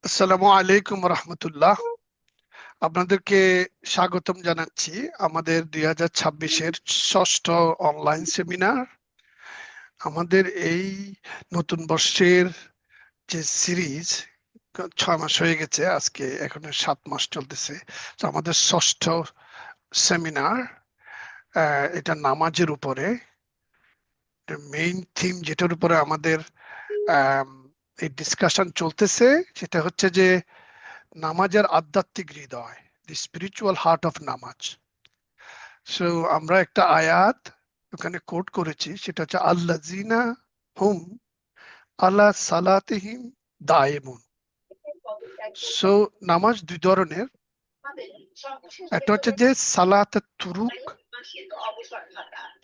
আসসালামু আলাইকুম রহমতুল্লাহ। আপনাদেরকে স্বাগতম জানাচ্ছি আমাদের 2026-এর ষষ্ঠ অনলাইন সেমিনার। আমাদের এই নতুন বর্ষের যে সিরিজ 6 মাস হয়ে গেছে, আজকে এখন 7 মাস চলতেছে। তো আমাদের ষষ্ঠ সেমিনার, এটা নামাজের উপরে। মেইন থিম যেটার উপরে আমাদের আম, এই ডিসকাশন চলতেছে সেটা হচ্ছে যে নামাজের আধ্যাত্মিক হৃদয়, দি স্পিরিচুয়াল হার্ট অফ নামাজ। সো আমরা একটা আয়াত ওখানে কোট করেছি, সেটা হচ্ছে আল্লাযিনা হুম আলা সালাতিহিম দায়েমুন। সো নামাজ দুই ধরনের। একটা হচ্ছে যে সালাত তুরুক,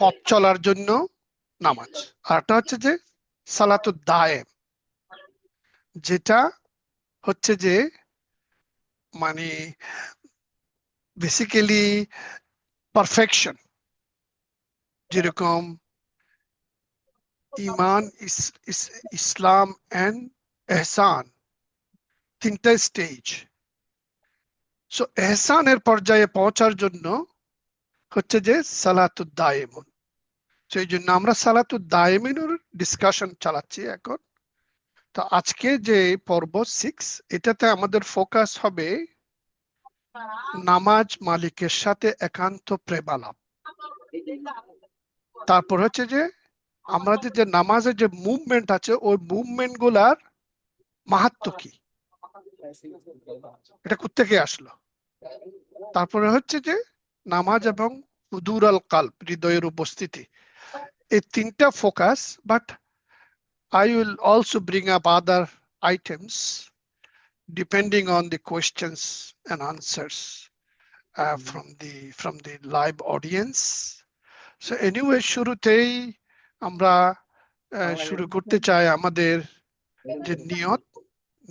পথ চলার জন্য নামাজ। আর একটা হচ্ছে যে সালাত দায়েম, যেটা হচ্ছে যে মানে বেসিক্যালি পারফেকশন। যেরকম ইমান, ইসলাম এন্ড এহসান, তিনটা স্টেজ। সো এহসানের পর্যায়ে পৌঁছার জন্য হচ্ছে যে সালাতুদ দায়েমুন। তো এই জন্য আমরা সালাতুদ দায়েমিনের ডিসকাশন চালাচ্ছি এখন। তো আজকে যে পর্ব 6, এটাতে আমাদের ফোকাস হবে নামাজ মালিকের সাথে একান্ত প্রেমালাপ। তারপর হচ্ছে যে আমাদের যে নামাজের যে মুভমেন্ট আছে, ওই মুভমেন্ট গুলার মাহাত্ম্য কি, এটা কোত্থেকে আসলো। তারপরে হচ্ছে যে নামাজ এবং হুদুর আল কালব, হৃদয়ের উপস্থিতি। এই তিনটা focus, but I will also bring up other items depending on the questions and answers from the live audience. So anyway, শুরুতেই আমরা শুরু করতে চাই আমাদের যে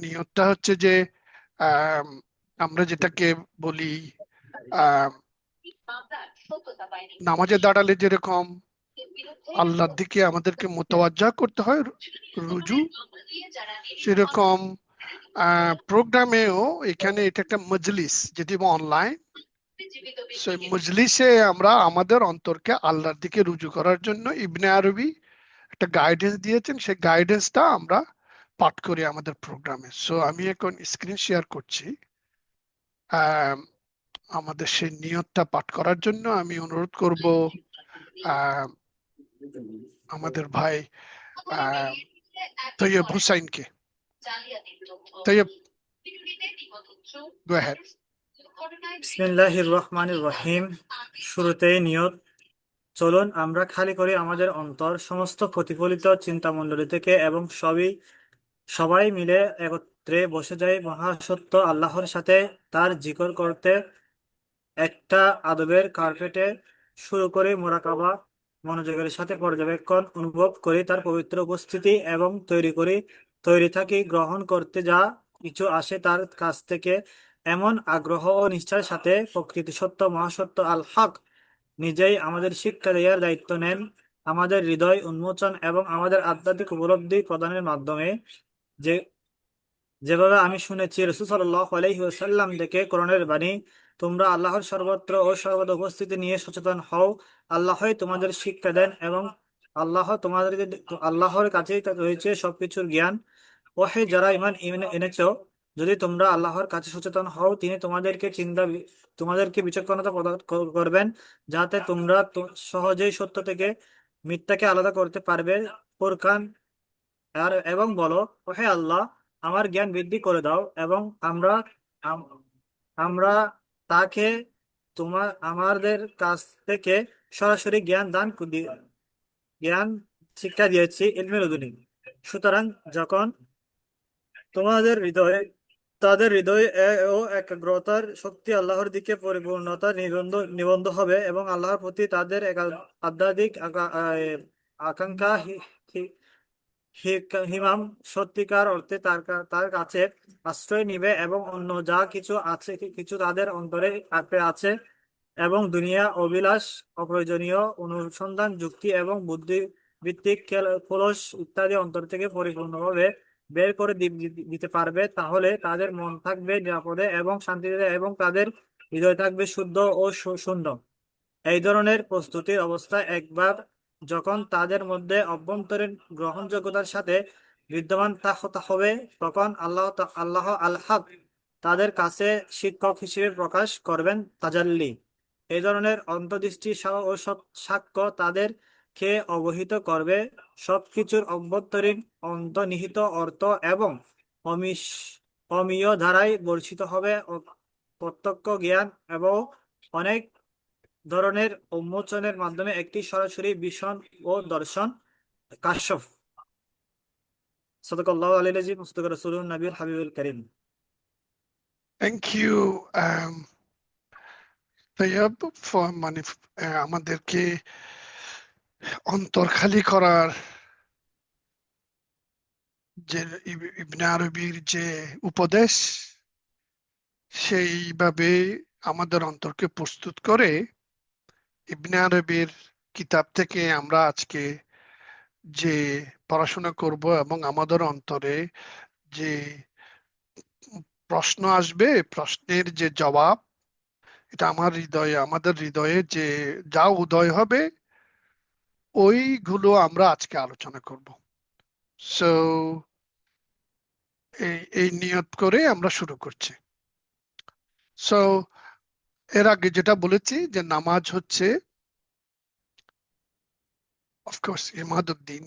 নিয়তটা হচ্ছে যে আম, আমরা যেটাকে বলি নামাজে দাঁড়ালে যেরকম আল্লাহর দিকে আমাদেরকে মোতাওয়াজ্জা করতে হয়, রুজু, সেরকম প্রোগ্রামেও এখানে এটা একটা মজলিস, যদি অনলাইন। সেই মজলিসে আমরা আমাদের অন্তরকে আল্লাহর দিকে রুজু করার জন্য ইবনে আরবি একটা গাইডেন্স দিয়েছেন, সেই গাইডেন্সটা আমরা পাঠ করি আমাদের প্রোগ্রামে। সো আমি এখন স্ক্রিন শেয়ার করছি। আহ, আমাদের সেই নিয়তটা পাঠ করার জন্য আমি অনুরোধ করব আহ, আমাদের ভাই আহ, তৈয়ব হুসাইনকে। Tayyab, go ahead. বিসমিল্লাহির রহমানির রহিম। শুরুতেই নিয়ত। চলুন আমরা খালি করি আমাদের অন্তর সমস্ত প্রতিফলিত চিন্তামণ্ডলী থেকে এবং সবাই মিলে একত্রে বসে যাই মহাসত্য আল্লাহর সাথে তার জিকর করতে। একটা আদবের কার্পেটে শুরু করে মোরাকাবা, মনোযোগের সাথে পর্যবেক্ষণ অনুভব করি তার পবিত্র উপস্থিতি এবং তৈরি থাকি গ্রহণ করতে যা কিছু আসে তার কাছ থেকে এমন আগ্রহ ও নিষ্ঠার সাথে প্রকৃতি সত্য মহাসত্য আল হক নিজেই আমাদের শিক্ষা দেওয়ার দায়িত্ব নেন, আমাদের হৃদয় উন্মোচন এবং আমাদের আধ্যাত্মিক উপলব্ধি প্রদানের মাধ্যমে। যে যেভাবে আমি শুনেছি রাসূল সাল্লাল্লাহু আলাইহি ওয়াসাল্লাম থেকে কোরআনের বাণী, তোমরা আল্লাহর সর্বত্র ও সর্বদা উপস্থিতি নিয়ে সচেতন হও। আল্লাহই তোমাদের শিক্ষা দেন এবং আল্লাহর কাছেই রয়েছে সবকিছুর জ্ঞান। ওহে যারা ইমান এনেছো, যদি তোমরা আল্লাহর কাছে সচেতন হও, তিনি তোমাদেরকে বিচক্ষণতা প্রদান করবেন, যাতে তোমরা সহজেই সত্য থেকে মিথ্যাকে আলাদা করতে পারবে। ফুরকান। এবং বলো, ওহে আল্লাহ, আমার জ্ঞান বৃদ্ধি করে দাও এবং আম- আমরা তাকে আমাদের কাছ থেকে সরাসরি জ্ঞান শিক্ষা দিয়েছি ইলমে লদুনি। সুতরাং যখন তোমাদের হৃদয়ে তাদের হৃদয় ও একাগ্রতার শক্তি আল্লাহর দিকে পরিপূর্ণতা নিবন্ধ হবে এবং আল্লাহর প্রতি তাদের আধ্যাত্মিক আকাঙ্ক্ষা হিমাম সত্যিকার অর্থে তার কাছে আশ্রয় নিবে এবং অন্য যা কিছু আছে কিছু তাদের অন্তরে আঁকড়ে আছে এবং দুনিয়া অভিলাষ, অপ্রয়োজনীয় অনুসন্ধান, যুক্তি এবং বুদ্ধি ভিত্তিক খোলস ইত্যাদি অন্তর থেকে পরিপূর্ণভাবে বের করে দিতে পারবে, তাহলে তাদের মন থাকবে নিরাপদে এবং শান্তিতে এবং তাদের হৃদয় থাকবে শুদ্ধ ও শূন্য। এই ধরনের প্রস্তুতির অবস্থা একবার যখন তাদের মধ্যে অভ্যন্তরীণ গ্রহণযোগ্যতার সাথে বিদ্যমান হবে, তখন আল্লাহ আল হক তাদের কাছে শিক্ষক হিসেবে প্রকাশ করবেন তাজাল্লি। এই ধরনের অন্তর্দৃষ্টি ও সাক্ষ্য তাদেরকে অবহিত করবে সবকিছুর অভ্যন্তরীণ অন্তর্নিহিত অর্থ এবং অমিশ অমীয় ধারায় বর্ষিত হবে প্রত্যক্ষ জ্ঞান এবং অনেক ধরনের উন্মোচনের মাধ্যমে একটি সরাসরি ভিশন ও দর্শন। কাশ্যফ। সাদাকাল্লাহু আলাইহি ওয়াসাল্লাম, মুস্তাকা রাসূলুন নবীর হাবিবুল কারীম। থ্যাংক ইউ তৈয়ব ফর মানে আমাদেরকে অন্তর খালি করার যে ইবনে আরবির যে উপদেশ, সেইভাবে আমাদের অন্তরকে প্রস্তুত করে ইবনে আরবির কিতাব থেকে আমরা আজকে যে পড়াশোনা করব এবং আমাদের অন্তরে যে প্রশ্ন আসবে, প্রশ্নের যে জবাব, এটা আমাদের হৃদয়ে যে যা উদয় হবে, ওইগুলো আমরা আজকে আলোচনা করব। সো এই নিয়ত করে আমরা শুরু করছি। সো এর আগে যেটা বলেছি যে নামাজ হচ্ছে অফকোর্স ইমাদুদ্দিন,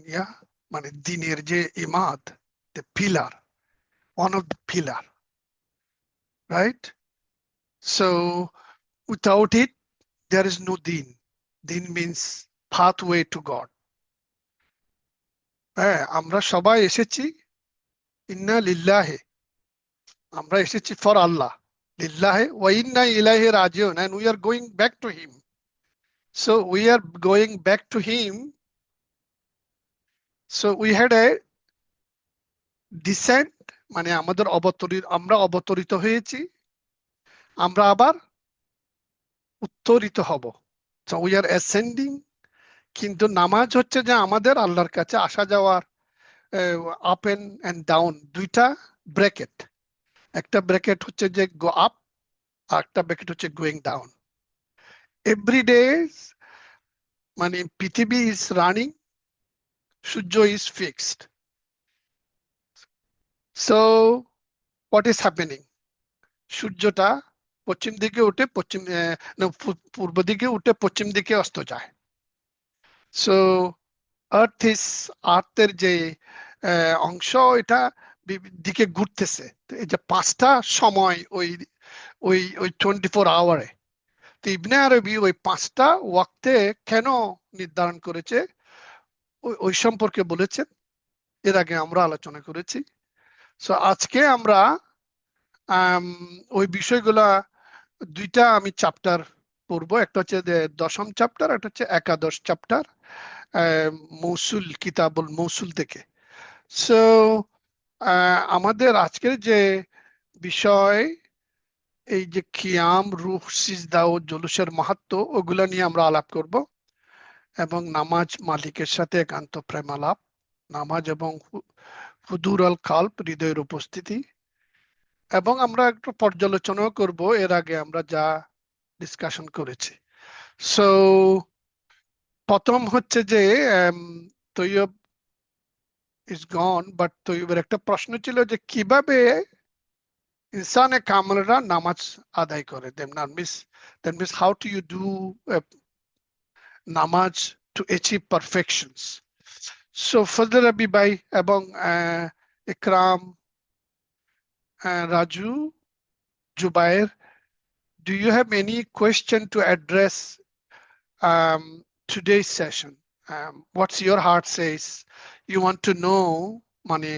মানে দিনের যে ইমাদ, the pillar, one of the pillar, right? So without it there is no din. Din means pathway to God. হ্যাঁ, আমরা সবাই এসেছি ইন্না লিল্লাহে, আমরা এসেছি ফর আল্লাহ, লিল্লাহে ওয়া ইন্না ইলাইহি রাজিউন, and we are going back to him. So we are going back to him. So we had a descent, মানে আমরা অবতরিত হয়েছি, আমরা আবার উত্তরিত হব। So we are ascending. কিন্তু নামাজ হচ্ছে যে আমাদের আল্লাহর কাছে আসা যাওয়ার আপ এন্ড ডাউন দুইটা ব্র্যাকেট। একটা ব্র্যাকেট হচ্ছে যে গো আপ, আর একটা ব্র্যাকেট হচ্ছে গোয়িং ডাউন। এভরি ডে মানে পৃথিবী is running, Surya is fixed. So what is happening? সূর্যটা পশ্চিম দিকে উঠে পূর্ব দিকে উঠে পশ্চিম দিকে অস্ত যায়। সো আর্থের যে অংশ, এটা দিকে ঘুরতেছে। এই যে 5টা সময় ওই ওই ওই 24 আওয়ারে, তো ইবনে আরবি ওই 5টা ওয়াক্তে কেন নির্ধারণ করেছে ওই সম্পর্কে বলেছেন, এর আগে আমরা আলোচনা করেছি। সো আজকে আমরা ওই বিষয়গুলা দুইটা আমি চ্যাপ্টার পড়বো, একটা হচ্ছে 10ম চ্যাপ্টার, একটা হচ্ছে একাদশ চ্যাপ্টার, মৌসুল, কিতাবুল মৌসুল থেকে। সো আমাদের আজকের যে বিষয়, এই যে কিয়াম, রুহ, সিজদা ও জুলুসের মাহাত্ম্য, ওগুলা নিয়ে আমরা আলাপ করব, এবং নামাজ মালিকের সাথে একান্ত প্রেম আলাপ, নামাজ এবং হুদুর আল কালব, হৃদয়ের উপস্থিতি, এবং আমরা একটু পর্যালোচনাও করব এর আগে আমরা যা ডিসকাশন করেছি। সো প্রথম হচ্ছে যে তৈয়ব ইজ গন, বাট তৈয়বের একটা প্রশ্ন ছিল যে কিভাবে ইনসানে কামলরা নামাজ আদায় করে। That means how do you do নামাজ to achieve perfections? So Fazal রবি ভাই এবং ইকরাম, Raju, Zubair, do you have any question to address today's session? What's your heart says? You want to know, মানে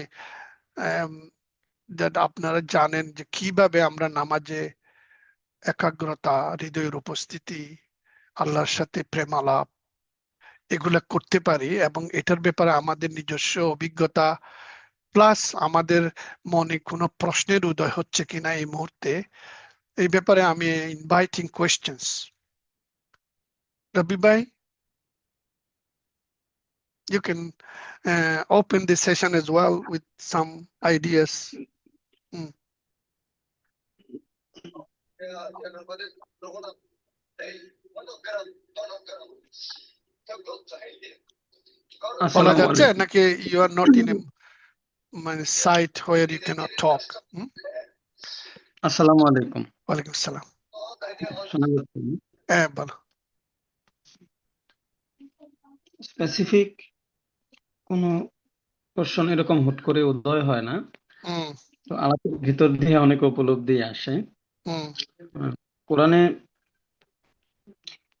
that আপনারা জানেন যে কিভাবে আমরা নামাজে একাগ্রতা, হৃদয়ের উপস্থিতি, আল্লাহর সাথে প্রেম আলাপ, এগুলা করতে পারি, এবং এটার ব্যাপারে আমাদের নিজস্ব অভিজ্ঞতা প্লাস আমাদের মনে কোনো প্রশ্নের উদয় হচ্ছে কিনা এই মুহূর্তে, এই ব্যাপারে আমি ইনভাইটিং কোয়েশ্চেন্স। রবি ভাই? You can open this session as well with some ideas. Mm. বলা আসসালামু যাচ্ছে আলাইকুম। নাকি you are not in a মানে site where you cannot talk? আসসালামু আলাইকুম। ওয়ালাইকুম আসসালাম। শোনা যাচ্ছে? হ্যাঁ, বলো। স্পেসিফিক কোনো কোশ্চেন এরকম হুট করে উদয় হয় না, হুম তো আলাপের ভিতর দিয়ে অনেক উপলব্ধি আসে। হুম কোরআনে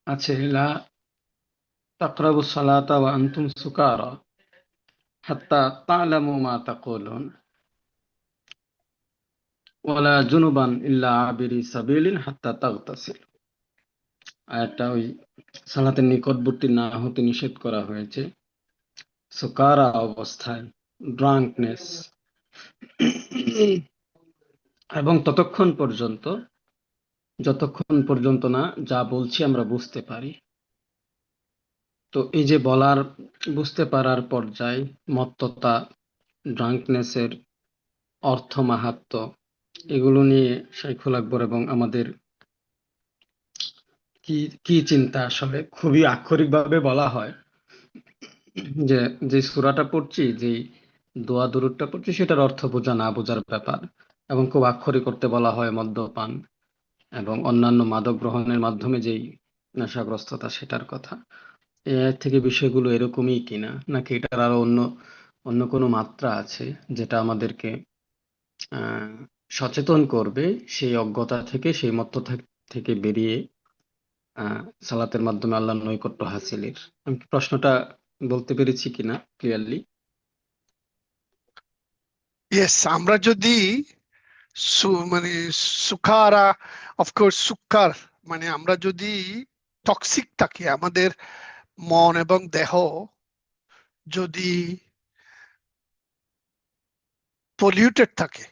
আছে লা তাকরাবুস সালাতা ওয়া আনতুম সুকারা হাত্তা তা'লামু মা তাকুলুন ওয়ালা জুনুবান ইল্লা আবিরি সাবিলিন হাত্তা তাগতাসিল। আয়াতটা ওই সালাতের নিকটবর্তী না হতে নিষেধ করা হয়েছে সুকারা অবস্থায়, ড্রাঙ্কনেস, এবং যতক্ষণ পর্যন্ত না যা বলছি আমরা বুঝতে পারি। তো এই যে বুঝতে পারার পর্যায়, মত্ততা, ড্রাঙ্কনেসের অর্থ মাহাত্ম্য, এগুলো নিয়ে শাইখুল আকবর এবং আমাদের কি কি চিন্তা, আসলে খুবই আক্ষরিকভাবে বলা হয় যে যে সূরাটা পড়ছি, যে দোয়া দুরূদটা পড়ছি, সেটার অর্থ বোঝা না বোঝার ব্যাপার, এবং খুব আক্ষরিক করতে বলা হয় মদ্যপান এবং অন্যান্য মাদক গ্রহণের মাধ্যমে যেই নেশাগ্রস্ততা, সেটার কথা। এর থেকে বিষয়গুলো এরকমই কিনা, নাকি এটার আরো অন্য অন্য কোনো মাত্রা আছে যেটা আমাদেরকে আহ সচেতন করবে সেই অজ্ঞতা থেকে, সেই মত্ততা থেকে বেরিয়ে সালাতের মাধ্যমে আল্লাহর নৈকট্য হাসিলের। আমি কি প্রশ্নটা বলতে পেরেছি কিনা ক্লিয়ারলি? ইয়েস, আমরা যদি মানে সুখারা, অফকোর্স সুক্কার, মানে আমরা যদি টক্সিক থাকি, আমাদের মন এবং দেহ যদি পলিউটেড থাকে,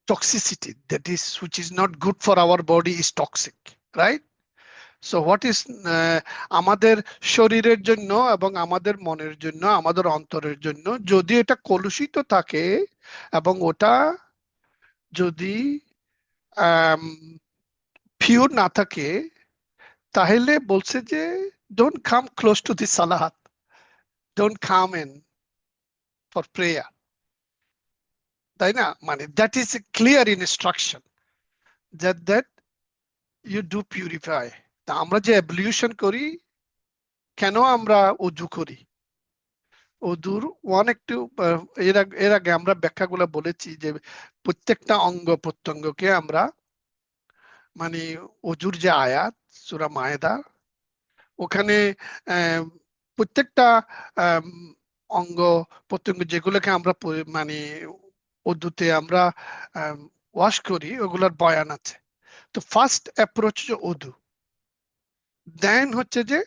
toxicity that is which is not good for our body is toxic, right? So what is আমাদের শরীরের জন্য এবং আমাদের মনের জন্য, আমাদের অন্তরের জন্য যদি এটা কলুষিত থাকে এবং ওটা যদি পিওর না থাকে, তাহলে বলছে যে don't come close to the সালাহাত, don't come in for prayer, তাই না? মানে that is a clear instruction that you do purify. তা আমরা যে অ্যাবলিউশন করি, কেন আমরা অজু করি? অজুর একটু এর আগে আমরা ব্যাখ্যাগুলো বলেছি যে প্রত্যেকটা অঙ্গ প্রত্যঙ্গকে আমরা, মানে অজুর যে আয়াত সূরা মায়েদা, ওখানে আহ, প্রত্যেকটা আম, অঙ্গ প্রত্যঙ্গ যেগুলোকে আমরা মানে অজুতে আমরা ওয়াশ করি, ওগুলোর বয়ান আছে। তো ফার্স্ট অ্যাপ্রোচ যে অজু, দেন হচ্ছে যে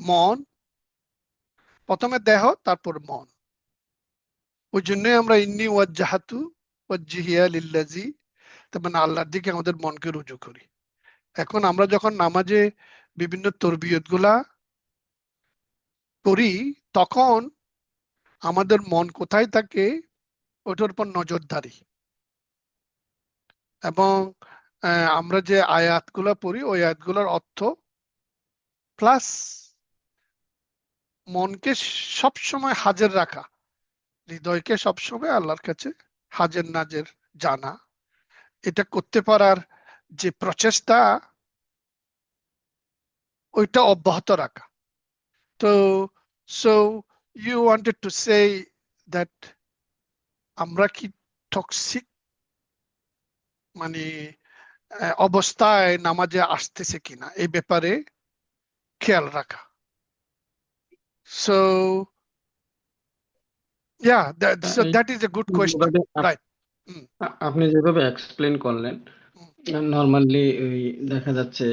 মন, প্রথমে দেহ তারপর মন। ওই জন্যই আমরা ইন্নি ওয়াজ্জাহাতু ওয়াজহিয়া লিল্লাজি, তার মানে আল্লাহর দিকে আমাদের মনকে রুজু করি। এখন আমরা যখন নামাজে বিভিন্ন তরবিয়ত গুলা করি, তখন আমাদের মন কোথায় থাকে ওটার উপর নজরদারি, এবং আমরা যে আয়াতগুলা পড়ি ওই আয়াতগুলোর অর্থ প্লাস মনকে সব সময় হাজির রাখা, হৃদয়কে সবসময় আল্লাহর কাছে হাজির নাজের জানা, এটা করতে পারার যে প্রচেষ্টা, ওইটা অব্যাহত রাখা। তো so you wanted to say that আমরা কি টক্সিক মানে অবস্থায় নামাজে আসতেছে কিনা এই ব্যাপারে খেয়াল রাখা। সো so এই that is a good question, যেভাবে right? হুম, আপনি যেভাবে এক্সপ্লেন করলেন, হুম, নর্মালি দেখা যাচ্ছে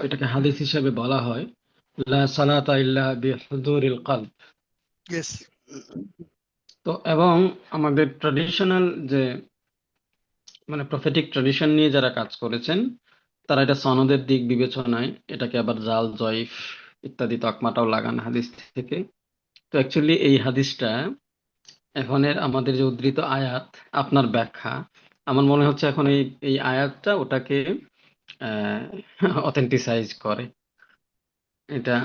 এটাকে হাদিস হিসেবে বলা হয় লা সালাতা ইল্লা বিহুজুরিল কলব। yes, তো এবং আমাদের ট্র্যাডিশনাল যে, মানে প্রফেটিক ট্র্যাডিশন নিয়ে যারা কাজ করেছেন, তারা এটা সনদের দিক বিবেচনায় এটাকে আবার জাল, জয়ীফ ইত্যাদি তকমাটাও লাগান হাদিস থেকে। তো অ্যাকচুয়ালি এই হাদিসটা এখনের আমাদের যে উদ্ধৃত আয়াত, আপনার ব্যাখ্যা, আমার মনে হচ্ছে এখন এই এই আয়াতটা ওটাকে অথেন্টিসাইজ করে। এটা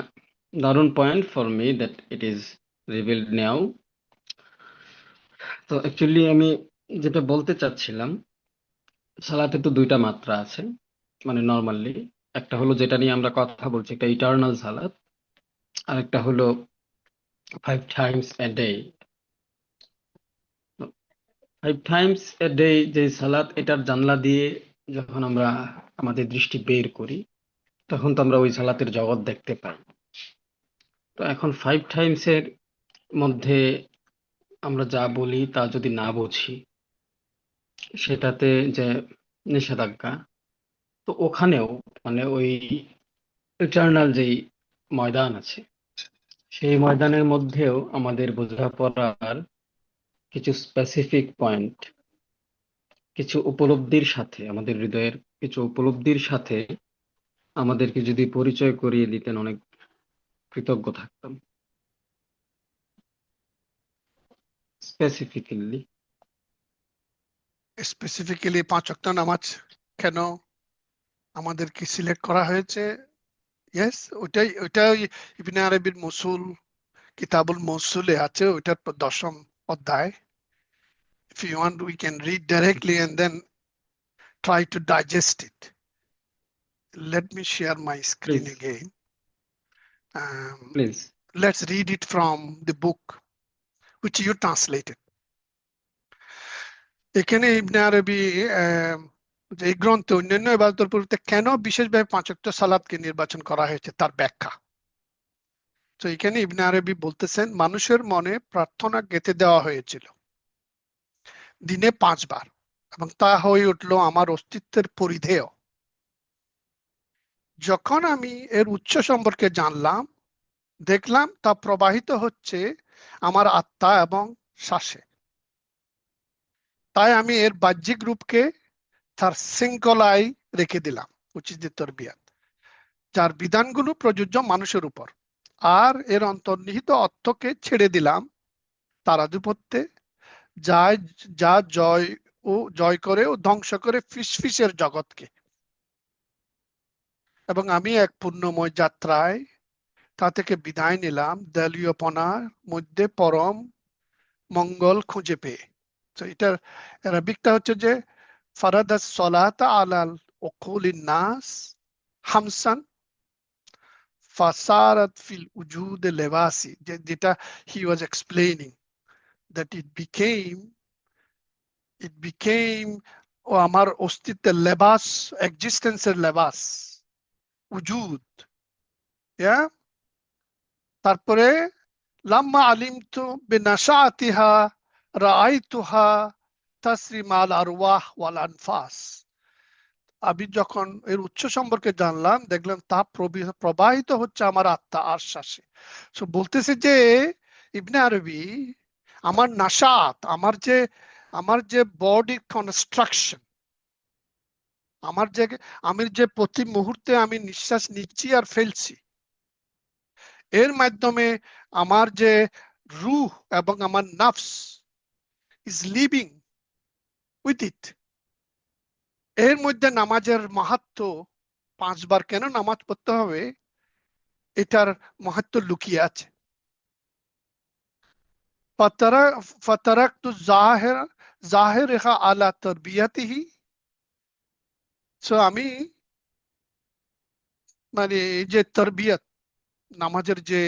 দারুণ point for me that it is revealed now. তো অ্যাকচুয়ালি আমি যেটা বলতে চাচ্ছিলাম, সালাতে তো দুইটা মাত্রা আছে, মানে নর্মালি একটা হলো যেটা নিয়ে আমরা কথা বলছি, একটা ইটার্নাল সালাত, আর একটা হলো 5 times a day। 5 times a day যে সালাত, এটার জানলা দিয়ে যখন আমরা আমাদের দৃষ্টি বের করি, তখন তো আমরা ওই সালাতের জগৎ দেখতে পাই। তো এখন 5 times এর মধ্যে আমরা যা বলি তা যদি না বুঝি, সেটাতে যে নিষেধাজ্ঞা, তো ওখানেও মানে ওই ইটার্নাল যেই ময়দান আছে, সেই ময়দানের মধ্যেও আমাদের বোঝাপড়ার কিছু স্পেসিফিক পয়েন্ট, কিছু উপলব্ধির সাথে, আমাদের হৃদয়ের কিছু উপলব্ধির সাথে আমাদেরকে যদি পরিচয় করিয়ে দিতেন, অনেক কৃতজ্ঞ থাকতাম। স্পেসিফিক্যালি স্পেসিফিক্যালি 5 ওয়াক্ত নামাজ কেন আমাদেরকে সিলেক্ট করা হয়েছে? ইয়েস, ওইটাই ইবনে আরবির মৌসুল, কিতাবুল মৌসুলে আছে, ওইটার 10ম অধ্যায়। If you want, we can read directly and then try to digest it. Let me share my screen please again. Please Let's read it from the book which you translated. এখানে ইবনে আরবি যে এই গ্রন্থে অন্যান্য ইবাদতের পরিবর্তে কেন বিশেষভাবে 5 ওয়াক্ত সালাতকে নির্বাচন করা হয়েছে তার ব্যাখ্যা। তো এখানে ইবনে আরবি বলতেছেন, মানুষের মনে প্রার্থনা গেঁথে দেওয়া হয়েছিল দিনে 5 বার, এবং তা হয়ে উঠলো আমার অস্তিত্বের পরিধেয়। যখন আমি এর উৎস সম্পর্কে জানলাম, দেখলাম তা প্রবাহিত হচ্ছে আমার আত্মা এবং শ্বাসে। তাই আমি এর বাহ্যিক রূপকে তার শৃঙ্খলায় রেখে দিলাম, উচিত তরবিয়াত, যার বিধানগুলো প্রযোজ্য মানুষের উপর, আর এর অন্তর্নিহিত অর্থকে ছেড়ে দিলাম তার আধিপত্যে, যা যা জয় করে ও ধ্বংস করে ফিসফিসের জগৎকে। এবং আমি এক পূর্ণময় যাত্রায় তা থেকে বিদায় নিলাম দেলীয়পনার মধ্যে পরম মঙ্গল খুঁজে পেয়ে। তো এটার আরবিকটা হচ্ছে যে ফারাদাস সলাতা আলাল উকুলিন নাস হামসান ফাসারাত ফিল উজুদ লেবাসি, যেটা he was explaining that it became ও আমার অস্তিত্বের লেবাস, এক্সিস্টেন্সের লেবাস, উজুদ। তারপরে লাম্মা আলিমতু বিনাশাতিহা রাআইতুহা তাসরি মাল আরওয়াহ ওয়াল আনফাস। আমি যখন এর উৎস সম্পর্কে জানলাম, দেখলাম তা প্রবাহিত হচ্ছে আমার আত্মা আর শ্বাসে। সো বলতেছে যে ইবনে আরবি, আমার নাশাত, আমার যে বডি কনস্ট্রাকশন, আমি যে প্রতি মুহূর্তে আমি নিঃশ্বাস নিচ্ছি আর ফেলছি, এর মাধ্যমে আমার যে রূহ এবং আমার নাফস ইজ লিভিং উইথ ইট। এর মধ্যে নামাজের মাহাত্ম্য, 5 বার কেন নামাজ পড়তে হবে, এটার মাহাত্ম্য লুকিয়ে আছে। ফাতারাকতু জাহিরহা আলা তারবিয়াতিহি। সো আমি মানে এই যে তারবিয়াত, নামাজের যে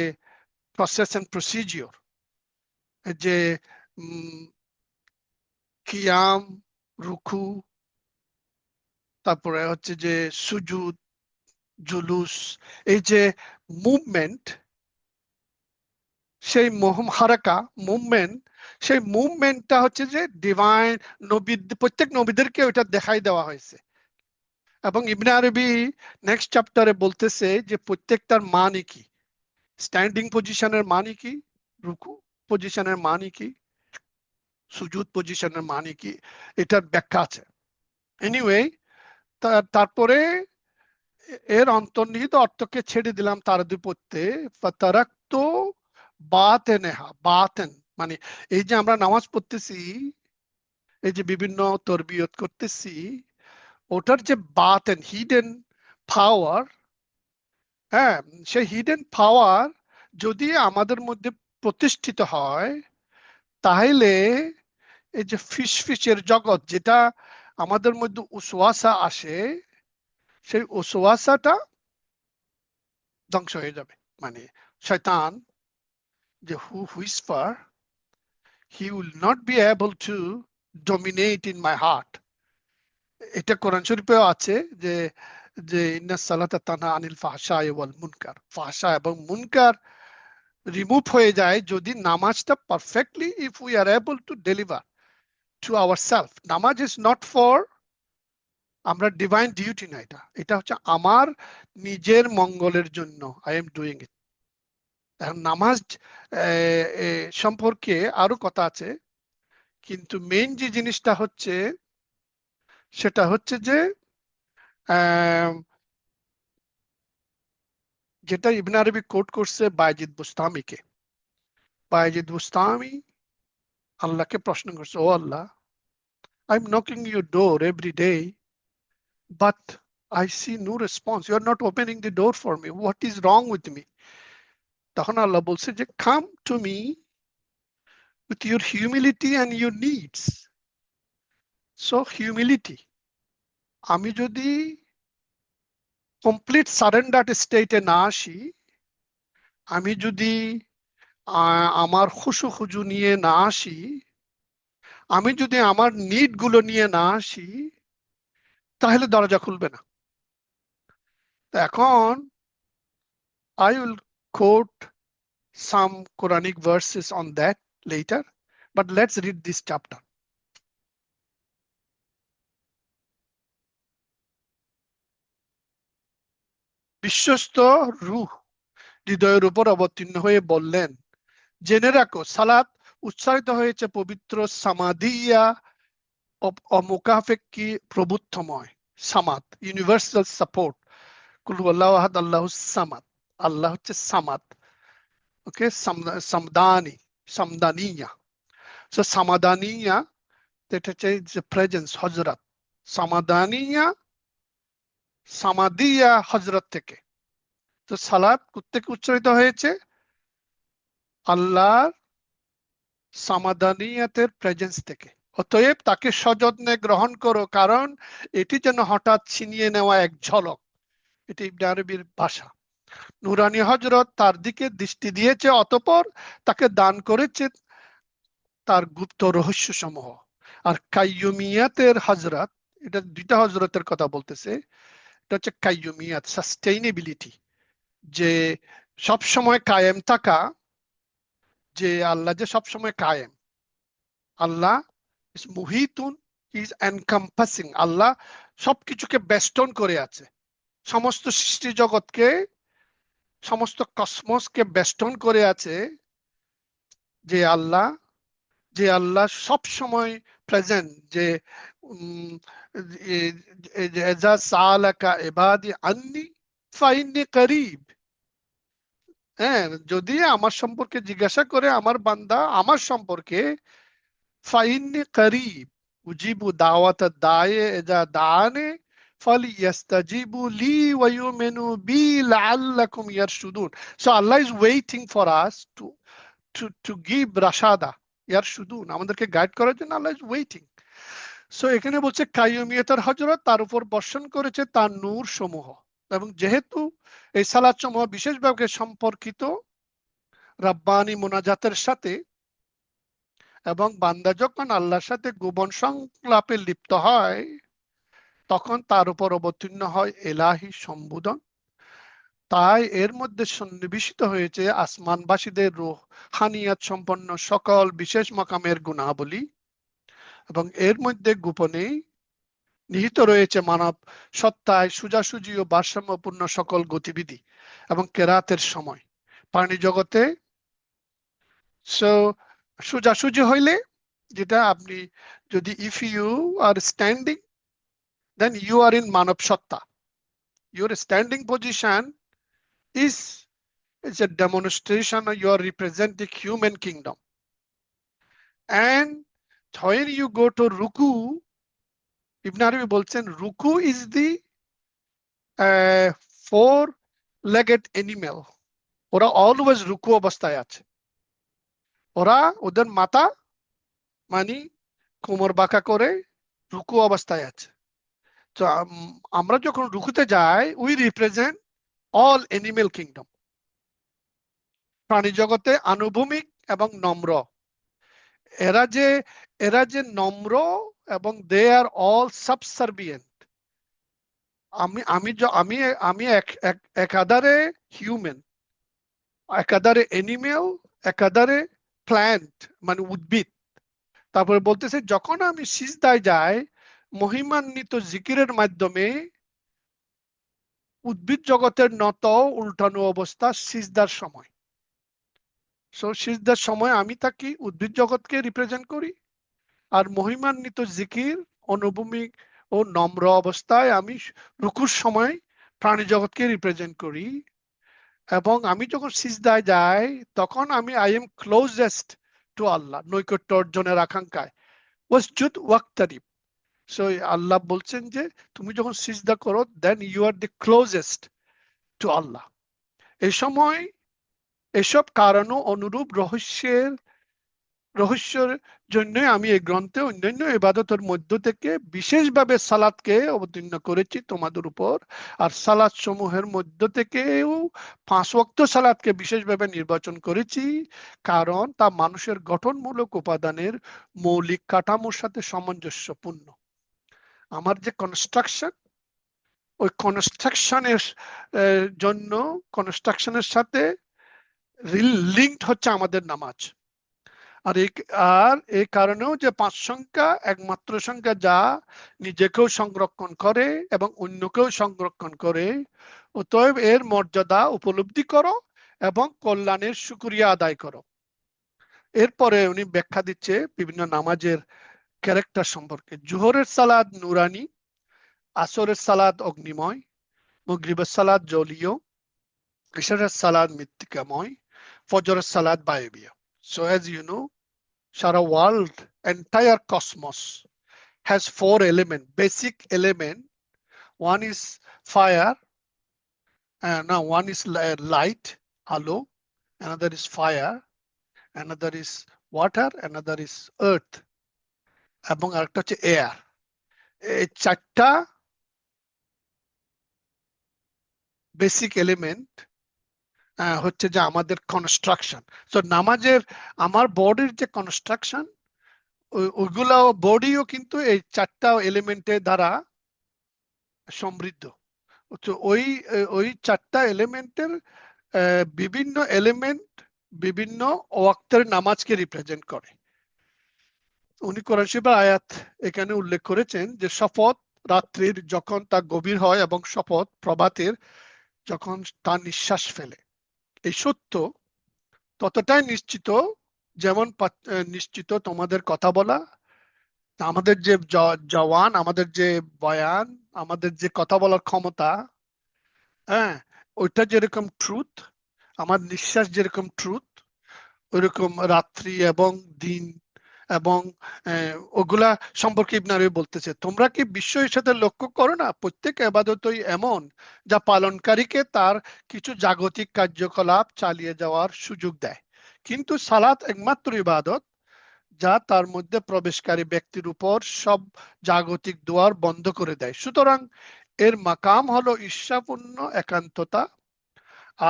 প্রসেস এন্ড প্রসিজিওর, যে কিয়াম, রুকু, তারপরে হচ্ছে যে সুজুদ, জুলুস, এই যে মুভমেন্ট, সেই হারাকা মুভমেন্ট, সেই মুভমেন্টটা হচ্ছে যে ডিভাইন নবী, প্রত্যেক নবীদেরকে ওইটা দেখাই দেওয়া হয়েছে। এবং ইবনে আরবি নেক্সট চ্যাপ্টারে বলতেছে যে প্রত্যেকটার মানে কি, স্ট্যান্ডিং পজিশনের মানে কি, রুকু পজিশনের মানে কি, সুজুদ পজিশনের মানে কি, এটার ব্যাখ্যা আছে। এনিওয়ে, তারপরে এর অন্তর্নিহিত অর্থকে ছেড়ে দিলাম তার আধিপত্যে, ফাতারাক্তু বাতেনেহা, বাতেন মানে এই যে আমরা নামাজ পড়তেছি, এই যে বিভিন্ন তরবিয়ত করতেছি, ওটার যে বাতেন হিডেন পাওয়ার, হ্যাঁ, সেই হিডেন পাওয়ার যদি আমাদের মধ্যে প্রতিষ্ঠিত হয়, তাহলে এই যে ফিসফিসের জগৎ, যেটা আমাদের মধ্যে ওয়াসওয়াসা আসে, সেই ওয়াসওয়াসাটা ধ্বংস হয়ে যাবে। মানে শয়তান যে Whisper, he will not be able to dominate in my heart. এটা কোরআন শরীফেও আছে যে যে ইন্নাস সালাতা তানহা আনিল ফাহশাই ওয়াল মুনকার, ফাহশা এবং মুনকার রিমুভ হয়ে যায় যদি নামাজটা perfectly, if we are able to deliver to our self. নামাজ ইজ নট ফর আমরা ডিভাইন ডিউটি না, এটা এটা হচ্ছে আমার নিজের মঙ্গলের জন্য, আই এম ডুইং ইট। এখন নামাজ সম্পর্কে আরো কথা আছে, কিন্তু মেইন যে জিনিসটা হচ্ছে সেটা হচ্ছে যে যেটা ইবনে আরবি কোট করছে বায়েজিদ বুস্তামিকে। বায়েজিদ বুস্তামি আল্লাহকে প্রশ্ন করছে, ও আল্লাহ, I am knocking your door every day, but I see no response. You are not opening the door for me. What is wrong with me? তখন আল্লাহ বলছে যে come to me with your humility and your needs. So humility, আমি যদি complete surrender স্টেটে না আসি, আমি যদি আমার খুশু খুজু নিয়ে না আসি, আমি যদি আমার নিড গুলো নিয়ে না আসি, তাহলে দরজা খুলবে না। এখন I will quote some Quranic verses on that later, but let's read this chapter. বিশ্বস্ত রূহ হৃদয়ের উপর অবতীর্ণ হয়ে বললেন, জেনে রাখো সালাত উচ্চারিত হয়েছে পবিত্র সামাদিয়া অমুকাফেক্কি প্রভুত্বময় সামাদ, ইউনিভার্সাল সাপোর্ট। কুল আল্লাহু আহাদ আল্লাহু সামাদ, আল্লাহ হচ্ছে সামাদ। ওকে, সামদানি, সামদানিয়া। সো সামাদানিয়া, that is the presence, হযরত সামাদানিয়া, সামাদিয়া হযরত থেকে। তো সালাত থেকে উচ্চারিত হয়েছে আল্লাহর সামাদানিয়াতের প্রেজেন্স থেকে। অতএব তাকে সযত্নে গ্রহণ করো, কারণ এটি যেন হঠাৎ ছিনিয়ে নেওয়া এক ঝলক। এটি ইবনে আরবির ভাষা। নুরানি হযরত তার দিকে দৃষ্টি দিয়েছে, অতঃপর তাকে দান করেছে তার গুপ্ত রহস্য সমূহ। আর কাইয়ুমিয়াতের হযরত, এটা দুইটা হযরতের কথা বলতেছে। এটা হচ্ছে কাইয়ুমিয়াত, সাস্টেইনেবিলিটি, যে সব সময় কায়েম থাকা, যে আল্লাহ যে সব সময় কায়েম। আল্লাহ ইজ মুহিতুন, ইজ এনকাম্পাসিং, আল্লাহ সবকিছুকে বেষ্টন করে আছে, সমস্ত সৃষ্টি জগৎকে, সমস্ত কসমসকে বেষ্টন করে আছে। যে আল্লাহ, যে আল্লাহ সব সময় প্রেজেন্ট, যে এজা সালাকা ইবাদি আন্নি ফাইন্নি করিব। হ্যাঁ, যদি আমার সম্পর্কে জিজ্ঞাসা করে আমার বান্দা আমার সম্পর্কে, ফাইন্নি করিব উজিবু দাওয়াত দায়ে এজা দানে ফালিয়াস্তাজিবু লি ওয়া ইউমিনু বি লাআল্লাকুম ইয়ারশুদুন। So Allah is waiting for us to give রাশাদা, ইয়ারশুদুন, আমাদেরকে গাইড করার জন্য আল্লাহ ইজ ওয়েটিং। সো এখানে বলছে কাইয়ুমিয়তের হযরত তার উপর বর্ষণ করেছে তার নূর সমূহ, এবং যেহেতু এই সালাত সমূহ বিশেষভাবে সম্পর্কিত রাব্বানি মুনাজাতের সাথে, এবং বান্দা যখন আল্লাহর সাথে গোপন সংলাপে লিপ্ত হয়, তখন তার উপর অবতীর্ণ হয় এলাহি সম্বোধন। তাই এর মধ্যে সন্নিবেশিত হয়েছে আসমানবাসীদের রূহানিয়াত সম্পন্ন সকল বিশেষ মাকামের গুণাবলী, এবং এর মধ্যে গোপনে নিহিত রয়েছে মানব সত্তায় সোজাসুজি ও ভারসাম্যপূর্ণ সকল গতিবিধি এবং কেরাতের সময় প্রাণী জগতে। সো সোজাসুজি হইলে, যেটা আপনি যদি if you are standing, then you are in মানব সত্তা, your standing position is It's a demonstration you are representing human kingdom. And when you go to ruku, Ibn Arabi বলছেন ruku is the four-legged animal. ওরা always রুকু অবস্থায় আছে। ওদের মাথা মানে কোমর বাঁকা করে রুকু অবস্থায় আছে। তো আমরা যখন রুকুতে যাই, we represent all animal kingdom. প্রাণী জগতে আনুভূমিক এবং নম্র। এরা যে নম্র এবং দে আর অল সাবসার্ভিয়েন্ট। আমি একাধারে হিউম্যান, একাধারে অ্যানিমেল, একাধারে প্ল্যান্ট মানে উদ্ভিদ। তারপরে বলতেছে যখন আমি সিজদায় যাই মহিমান্বিত জিকিরের মাধ্যমে উদ্ভিদ জগতের নত উল্টানো অবস্থা সিজদার সময়। সো সিজদার সময় আমি থাকি উদ্ভিদ জগৎকে রিপ্রেজেন্ট করি, আর মহিমান্বিত জিকির অনুভূমিক ও নম্র অবস্থায় আমি রুকুর সময় প্রাণী জগৎকে রিপ্রেজেন্ট করি। এবং আমি যখন সিজদায় যাই তখন আমি আই এম ক্লোজেস্ট টু আল্লাহ, নৈকট্য অর্জনের আকাঙ্ক্ষায়। ওয়াসজুদ ওয়াক্তারিব। সো আল্লাহ বলছেন যে তুমি যখন সিজদা করো then you are the closest to Allah. এই সময় এসব কারণ অনুরূপ রহস্যের জন্য আমি এই গ্রন্থে অন্যান্য ইবাদতের মধ্য থেকে বিশেষভাবে সালাতকে অবতীর্ণ করেছি তোমাদের উপর। আর সালাত সমূহের মধ্য থেকেও 5 ওয়াক্ত সালাতকে বিশেষভাবে নির্বাচন করেছি, কারণ তা মানুষের গঠনমূলক উপাদানের মৌলিক কাঠামোর সাথে সামঞ্জস্যপূর্ণ। আমার যে কনস্ট্রাকশন, ওই কনস্ট্রাকশনের জন্য কনস্ট্রাকশনের সাথে লিঙ্কড হচ্ছে আমাদের নামাজ। আর এই কারণেও যে 5 সংখ্যা একমাত্র সংখ্যা যা নিজেকেও সংরক্ষণ করে এবং অন্যকেও সংরক্ষণ করে, অতএব এর মর্যাদা উপলব্ধি করো এবং কল্যাণের শুকরিয়া আদায় করো। এরপরে উনি ব্যাখ্যা দিচ্ছে বিভিন্ন নামাজের ক্যারেক্টার সম্পর্কে। জোহরের সালাত নুরানি, আসরের সালাত অগ্নিময়, মাগরিবের সালাত জলীয়, ইশারের সালাত মৃত্তিকাময়, ফজরের সালাত বায়বীয়। So as you know, Shara world, entire cosmos has 4 elements, basic element. One is fire, now one is light, alo, another is fire, another is water, another is earth, এবং আরেকটা হচ্ছে air. এই 4টা বেসিক এলিমেন্ট হচ্ছে যে আমাদের construction. So নামাজের আমার বডির যে কনস্ট্রাকশন, ওইগুলো বডিও কিন্তু এই 4টা এলিমেন্টের দ্বারা সমৃদ্ধ। ওই 4টা এলিমেন্টের বিভিন্ন এলিমেন্ট বিভিন্ন ওয়াক্তের নামাজকে রিপ্রেজেন্ট করে। উনি কোরআন শরীফের আয়াত এখানে উল্লেখ করেছেন যে শপথ রাত্রির যখন তা গভীর হয় এবং শপথ প্রভাতের যখন তা নিঃশ্বাস ফেলে। এই সত্য ততটাই নিশ্চিত যেমন নিশ্চিত তোমাদের কথা বলা, আমাদের যে জওয়ান, আমাদের যে বয়ান, আমাদের যে কথা বলার ক্ষমতা, হ্যাঁ, ওইটা যেরকম ট্রুথ, আমার নিঃশ্বাস যেরকম ট্রুথ, ওইরকম রাত্রি এবং দিন এবং ওগুলা সম্পর্কে ইবনে আরবি বলতেছে, তোমরা কি বিস্ময়ের সাথে লক্ষ্য করো না, প্রত্যেক ইবাদতই এমন যা পালনকারীকে তার কিছু জাগতিক কার্যকলাপ চালিয়ে যাওয়ার সুযোগ দেয়, কিন্তু সালাত একমাত্র ইবাদত যা তার মধ্যে প্রবেশকারী ব্যক্তির উপর সব জাগতিক দুয়ার বন্ধ করে দেয়। সুতরাং এর মাকাম হলো ঈর্ষাপূর্ণ একান্ততা,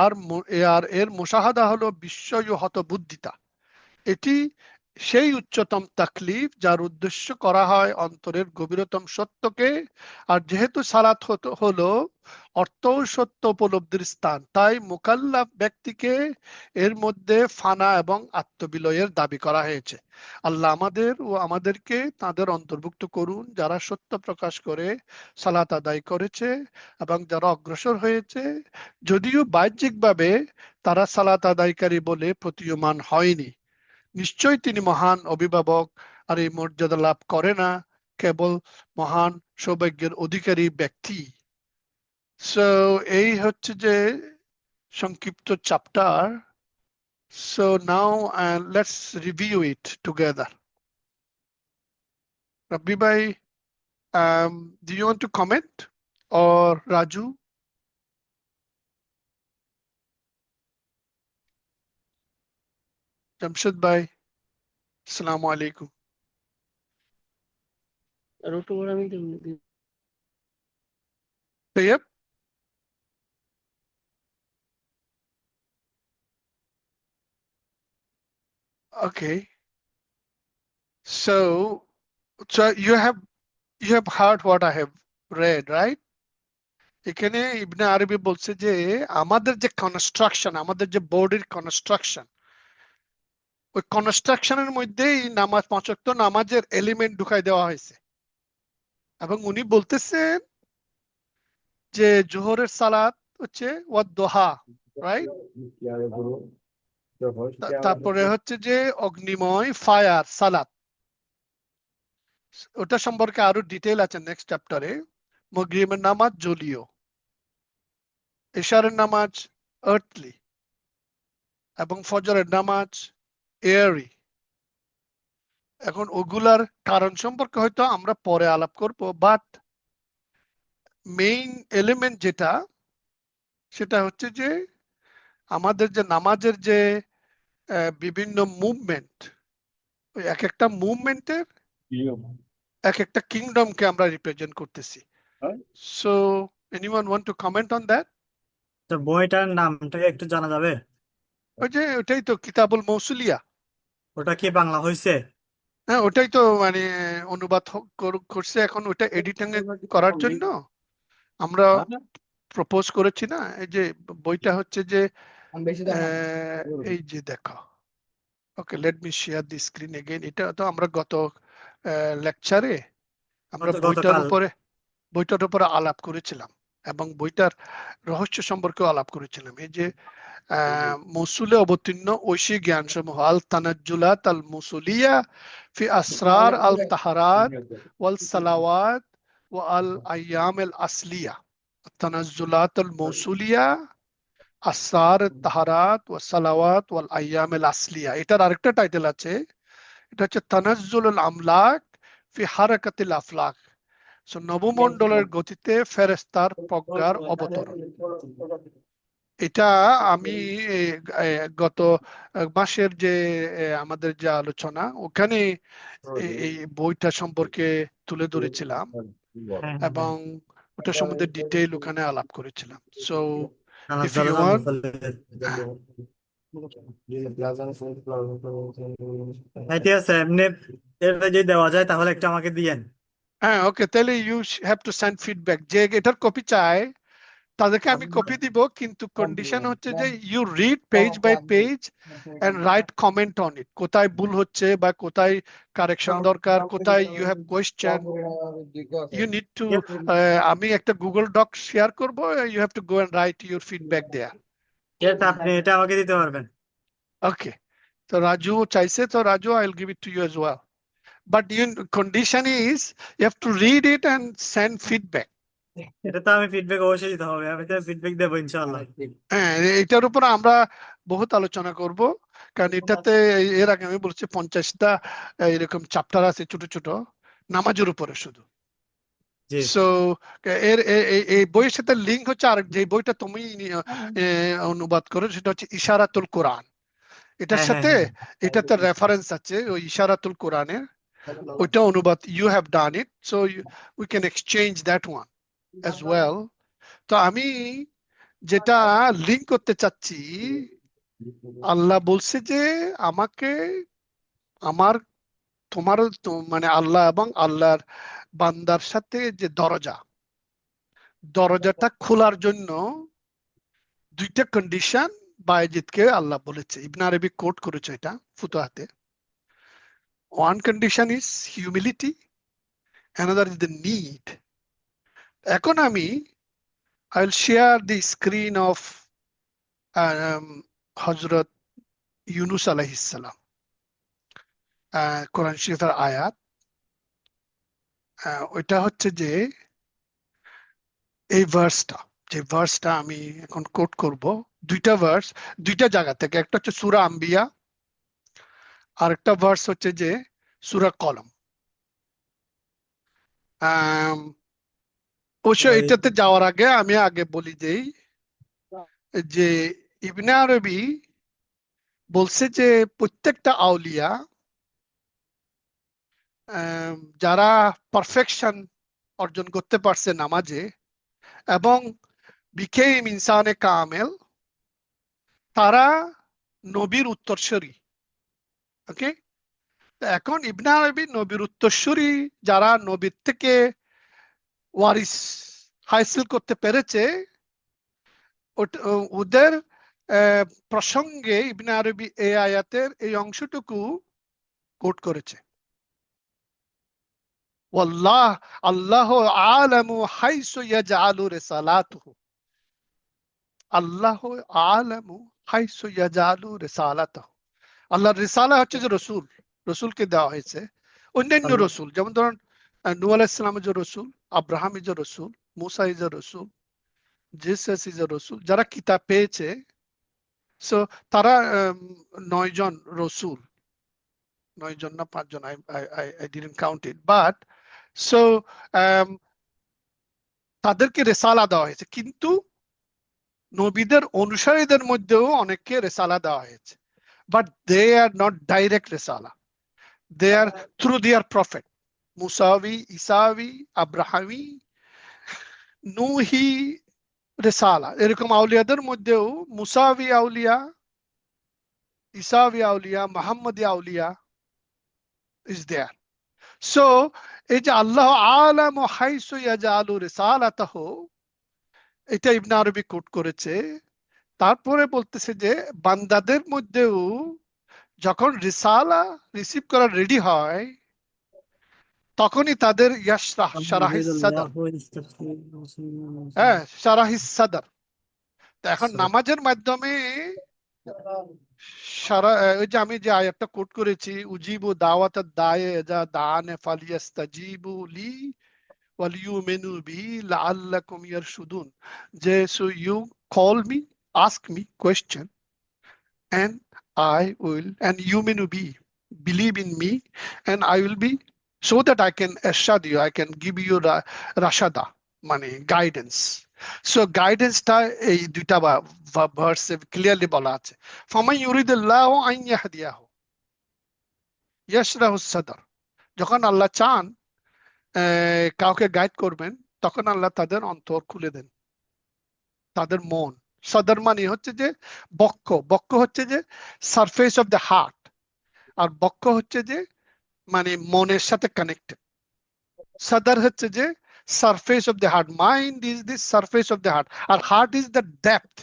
আর এর মুশাহাদা হলো বিস্ময় ও হতবুদ্ধিতা। এটি সেই উচ্চতম তাকলিফ যার উদ্দেশ্য করা হয় অন্তরের গভীরতম সত্যকে। আর যেহেতু সালাত হলো অর্থ সত্য উপলব্ধির স্থান, তাই মুকাল্লাফ ব্যক্তিকে এর মধ্যে ফানা এবং আত্মবিলয়ের দাবি করা হয়েছে। আল্লাহ আমাদের ও আমাদেরকে তাদের অন্তর্ভুক্ত করুন যারা সত্য প্রকাশ করে সালাত আদায় করেছে এবং যারা অগ্রসর হয়েছে, যদিও বাহ্যিকভাবে তারা সালাত আদায়কারী বলে প্রতীয়মান হয়নি। নিশ্চয়ই তিনি মহান অভিভাবক, আর এই মর্যাদা লাভ করে না কেবল মহান সৌভাগ্যের অধিকারী ব্যক্তি। সো এই হচ্ছে যে সংক্ষিপ্ত chapter. So now let's review it together. Rabbi bhai, do you want to comment or Raju? Jamshid bhai, Assalamu alaikum. Tayyib? Okay. So you have heard what I have read, right? এখানে ইবনে আরবি বলছে যে আমাদের যে construction, আমাদের যে বডির construction, ওই কনস্ট্রাকশনের মধ্যেই নামাজ, পাঁচ ওয়াক্ত নামাজের এলিমেন্ট ঢুকাই দেওয়া হয়েছে। এবং উনি বলতেছেন যে জোহরের সালাত হচ্ছে ওয়াদ-দোহা, রাইট? তারপরে হচ্ছে যে অগ্নিময় ফায়ার সালাত, ওটা সম্পর্কে আরো ডিটেইল আছে নেক্সট চ্যাপ্টারে। মাগরিবের নামাজ জলীয়, এশারের নামাজ আর্থলি, এবং ফজরের নামাজ এয়ারি। এখন ওগুলার কারণ সম্পর্কে হয়তো আমরা পরে আলাপ করব, বাট মেইন এলিমেন্ট যেটা, সেটা হচ্ছে যে আমাদের যে নামাজের যে বিভিন্ন মুভমেন্ট, ওই এক একটা মুভমেন্টের এক একটা কিংডমকে আমরা রিপ্রেজেন্ট করতেছি। So anyone want to comment on that? তো বইটার নামটা একটু জানা যাবে? ওই যে ওটাই তো কিতাবুল মৌসুলিয়া। ওটা কি বাংলা হয়েছে? হ্যাঁ, ওটাই তো মানে অনুবাদ করছে। এখন ওটা এডিটিং করার জন্য আমরা প্রপোজ করেছি না, এই যে বইটা হচ্ছে যে এই যে দেখো, okay let me share the screen again. এটা তো আমরা গত লেকচারে আমরা গতকাল বইটার উপরে আলাপ করেছিলাম এবং বইটার রহস্য সম্পর্কেও আলাপ করেছিলাম। এই যে মৌসুলে অবতীর্ণ ঐশী জ্ঞান সমূহ, আল তানাজ্জুলাত আল মুসুলিয়া ফি আসরার আল তাহারাত ওয়াল সালাওয়াত ওয়া আল আইয়াম আল আসলিয়া, তানাজ্জুলাত আল মৌসুলিয়া আসরার তাহারাত ওয়া সালাওয়াত ওয়াল আইয়াম আল আসলিয়া। এটার আরেকটা টাইটেল আছে, এটা হচ্ছে তানাজ্জুলুল আমলাক ফি হারাকাতিল আফলাক। নবমণ্ডলের গতিতে ফেরেশতার প্রজ্ঞার অবতরণ। এটা আমি গত মাসের যে আমাদের যে আলোচনা, ওখানে এই বইটা সম্পর্কে তুলে ধরেছিলাম এবং ওটা সম্বন্ধে ডিটেইল ওখানে আলাপ করেছিলাম। সো ইফ ইউ ওয়ান্ট, হ্যাঁ ঠিক আছে, এমনি এটা যদি দেওয়া যায় তাহলে একটা আমাকে দিয়েন। হ্যাঁ ওকে, তাহলে you have to send feedback. যে এটার কপি চায় তাদেরকে আমি কপি দিব, কিন্তু কন্ডিশন হচ্ছে যে you read page by page and write comment on it. কোথায় ভুল হচ্ছে বা কোথায় কারেকশন দরকার, কোথায় you have question, you need to, আমি একটা গুগল ডক শেয়ার করব, you have to go and write your feedback there. আপনি এটা আমাকে দিতে পারবেন? ওকে, তো রাজু চাইছে, তো Raju I will give it to you as well, but your condition is you have to read it and send feedback. এটা তো আমি ফিডব্যাক অবশ্যই দিতে হবে, আমি তো ফিডব্যাক দেবো ইনশাআল্লাহ। হ্যাঁ, এটার উপর আমরা বহুত আলোচনা করব, কারণ এটাতে এর আগে আমি বলছি 50টা এরকম চ্যাপ্টার আছে ছোট ছোট নামাজের উপরে শুধু। জি সো এর এই বইয়ের সাথে লিঙ্ক হচ্ছে আর যে বইটা তুমি অনুবাদ করো, সেটা হচ্ছে ইশারাতুল কোরআন। এটার হ্যাঁ হ্যাঁ সাথে হ্যাঁ এটাতে রেফারেন্স আছে ওই ইশারাতুল কোরআনের, ওইটা অনুবাদ you have done it, so we can exchange that one as well. তো আমি যেটা লিঙ্ক করতে চাচ্ছি, আল্লাহ বলছে যে আমাকে আমার তোমার মানে আল্লাহ এবং আল্লাহর বান্দার সাথে যে দরজাটা খোলার জন্য দুইটা কন্ডিশন বায়েজিদকে আল্লাহ বলেছে। ইবনে আরবি কোট করেছে এটা ফুতুহাতে। One condition is humility, another is the need. এখন আমি I will share the screen of হযরত ইউনুস আলাইহিস সালাম, কোরআন শরীফের আয়াত। ওইটা হচ্ছে যে এই ভার্সটা, যে ভার্সটা আমি এখন কোট করব, দুইটা ভার্স, দুইটা জায়গা থেকে। একটা হচ্ছে সূরা আম্বিয়া, আর একটা ভার্স হচ্ছে যে সূরা কলম। আম, অবশ্য এটাতে যাওয়ার আগে আমি আগে বলি যে ইবনে আরবি বলছে যে প্রত্যেকটা আউলিয়া যারা পারফেকশন অর্জন করতে পারছে নামাজে এবং বিকেম ইনসানে কামেল, তারা নবীর উত্তরসূরি। ওকে, এখন ইবনে আরবি নবীর উত্তরসূরি, যারা নবীর থেকে ওয়ারিস হাসিল করতে পেরেছে, ওদের প্রসঙ্গে ইবনে আরবি এই আয়াতের এই অংশটুকু কোট করেছে। ওয়াল্লাহ আল্লাহ আলামু হাইসু ইয়াজআলু রিসালাতুহু। আল্লাহ আলামু হাইসু ইয়াজআলু রিসালাতুহু। আল্লাহর রিসালা হচ্ছে যে রসুল, রসুলকে দেওয়া হয়েছে। অন্যান্য রসুল যেমন ধরুন নূহ আলাইহিস সালাম ইজ এ রসুল, আব্রাহাম ইজ এ রসুল, মুসা ইজ এ রসুল, জিসাস ইজ এ রসুল। যারা কিতাব পেয়েছে, সো তারা 9 জন রসুল, 9 জন না 5 জন, I didn't count it, but so তাদেরকে রেসালা দেওয়া হয়েছে। কিন্তু নবীদের অনুসারীদের মধ্যেও অনেককে রেসালা দেওয়া হয়েছে, but they are not direct রেসালা, they are through their prophet. Musawi, Isawi, Abrahami, Nuhi, রেসালা। এরকম আউলিয়াদের মধ্যেও মুসাবি আউলিয়া, ইসাবি আউলিয়া, মুহাম্মদি আউলিয়া is there. So এই যে আল্লাহ আলামু হাইসু ইয়াজআলু রিসালাতাহু, এটা ইবনে আরবি কোট করেছে। তারপরে বলতেছে যে বান্দাদের মধ্যেও যখন রিসালা রিসিভ করার রেডি হয়, তখনই তাদের ইয়াশরাহ শারাহিস সাদর, হ্যাঁ শারাহিস সাদর। তো এখন নামাজের মাধ্যমে সারা, ওই যে আমি যে আয়াতটা কোট করেছি, উজিবু দাওয়াত দায়ে যা দানে ফালিয়াস্তাজিবু লি ওয়ালিউমিনু বি লাআল্লাকুম ইয়ারশুদুন। যে so you call me, ask me question, and I will, and you may be, believe in me, and I will be, so that I can arshad you, I can give you rashada, মানে guidance. So guidance টা এই দুইটা ভার্সে clearly বলা আছে। ফামান ইউরিদুল্লাহু আন ইয়াহদিয়াহু ইয়াশরাহু সাদর। যখন আল্লাহ চান কাউকে গাইড করবেন, তখন আল্লাহ তাদের অন্তর খুলে দেন, তাদের মন। সদর মানে হচ্ছে যে বক্ষ, বক্ষ হচ্ছে যে সারফেস অফ দ্য হার্ট, আর বক্ষ হচ্ছে যে মানে মনের সাথে কানেক্টেড। সদর হচ্ছে যে surface of the heart, mind is the surface of the heart, আর heart is the depth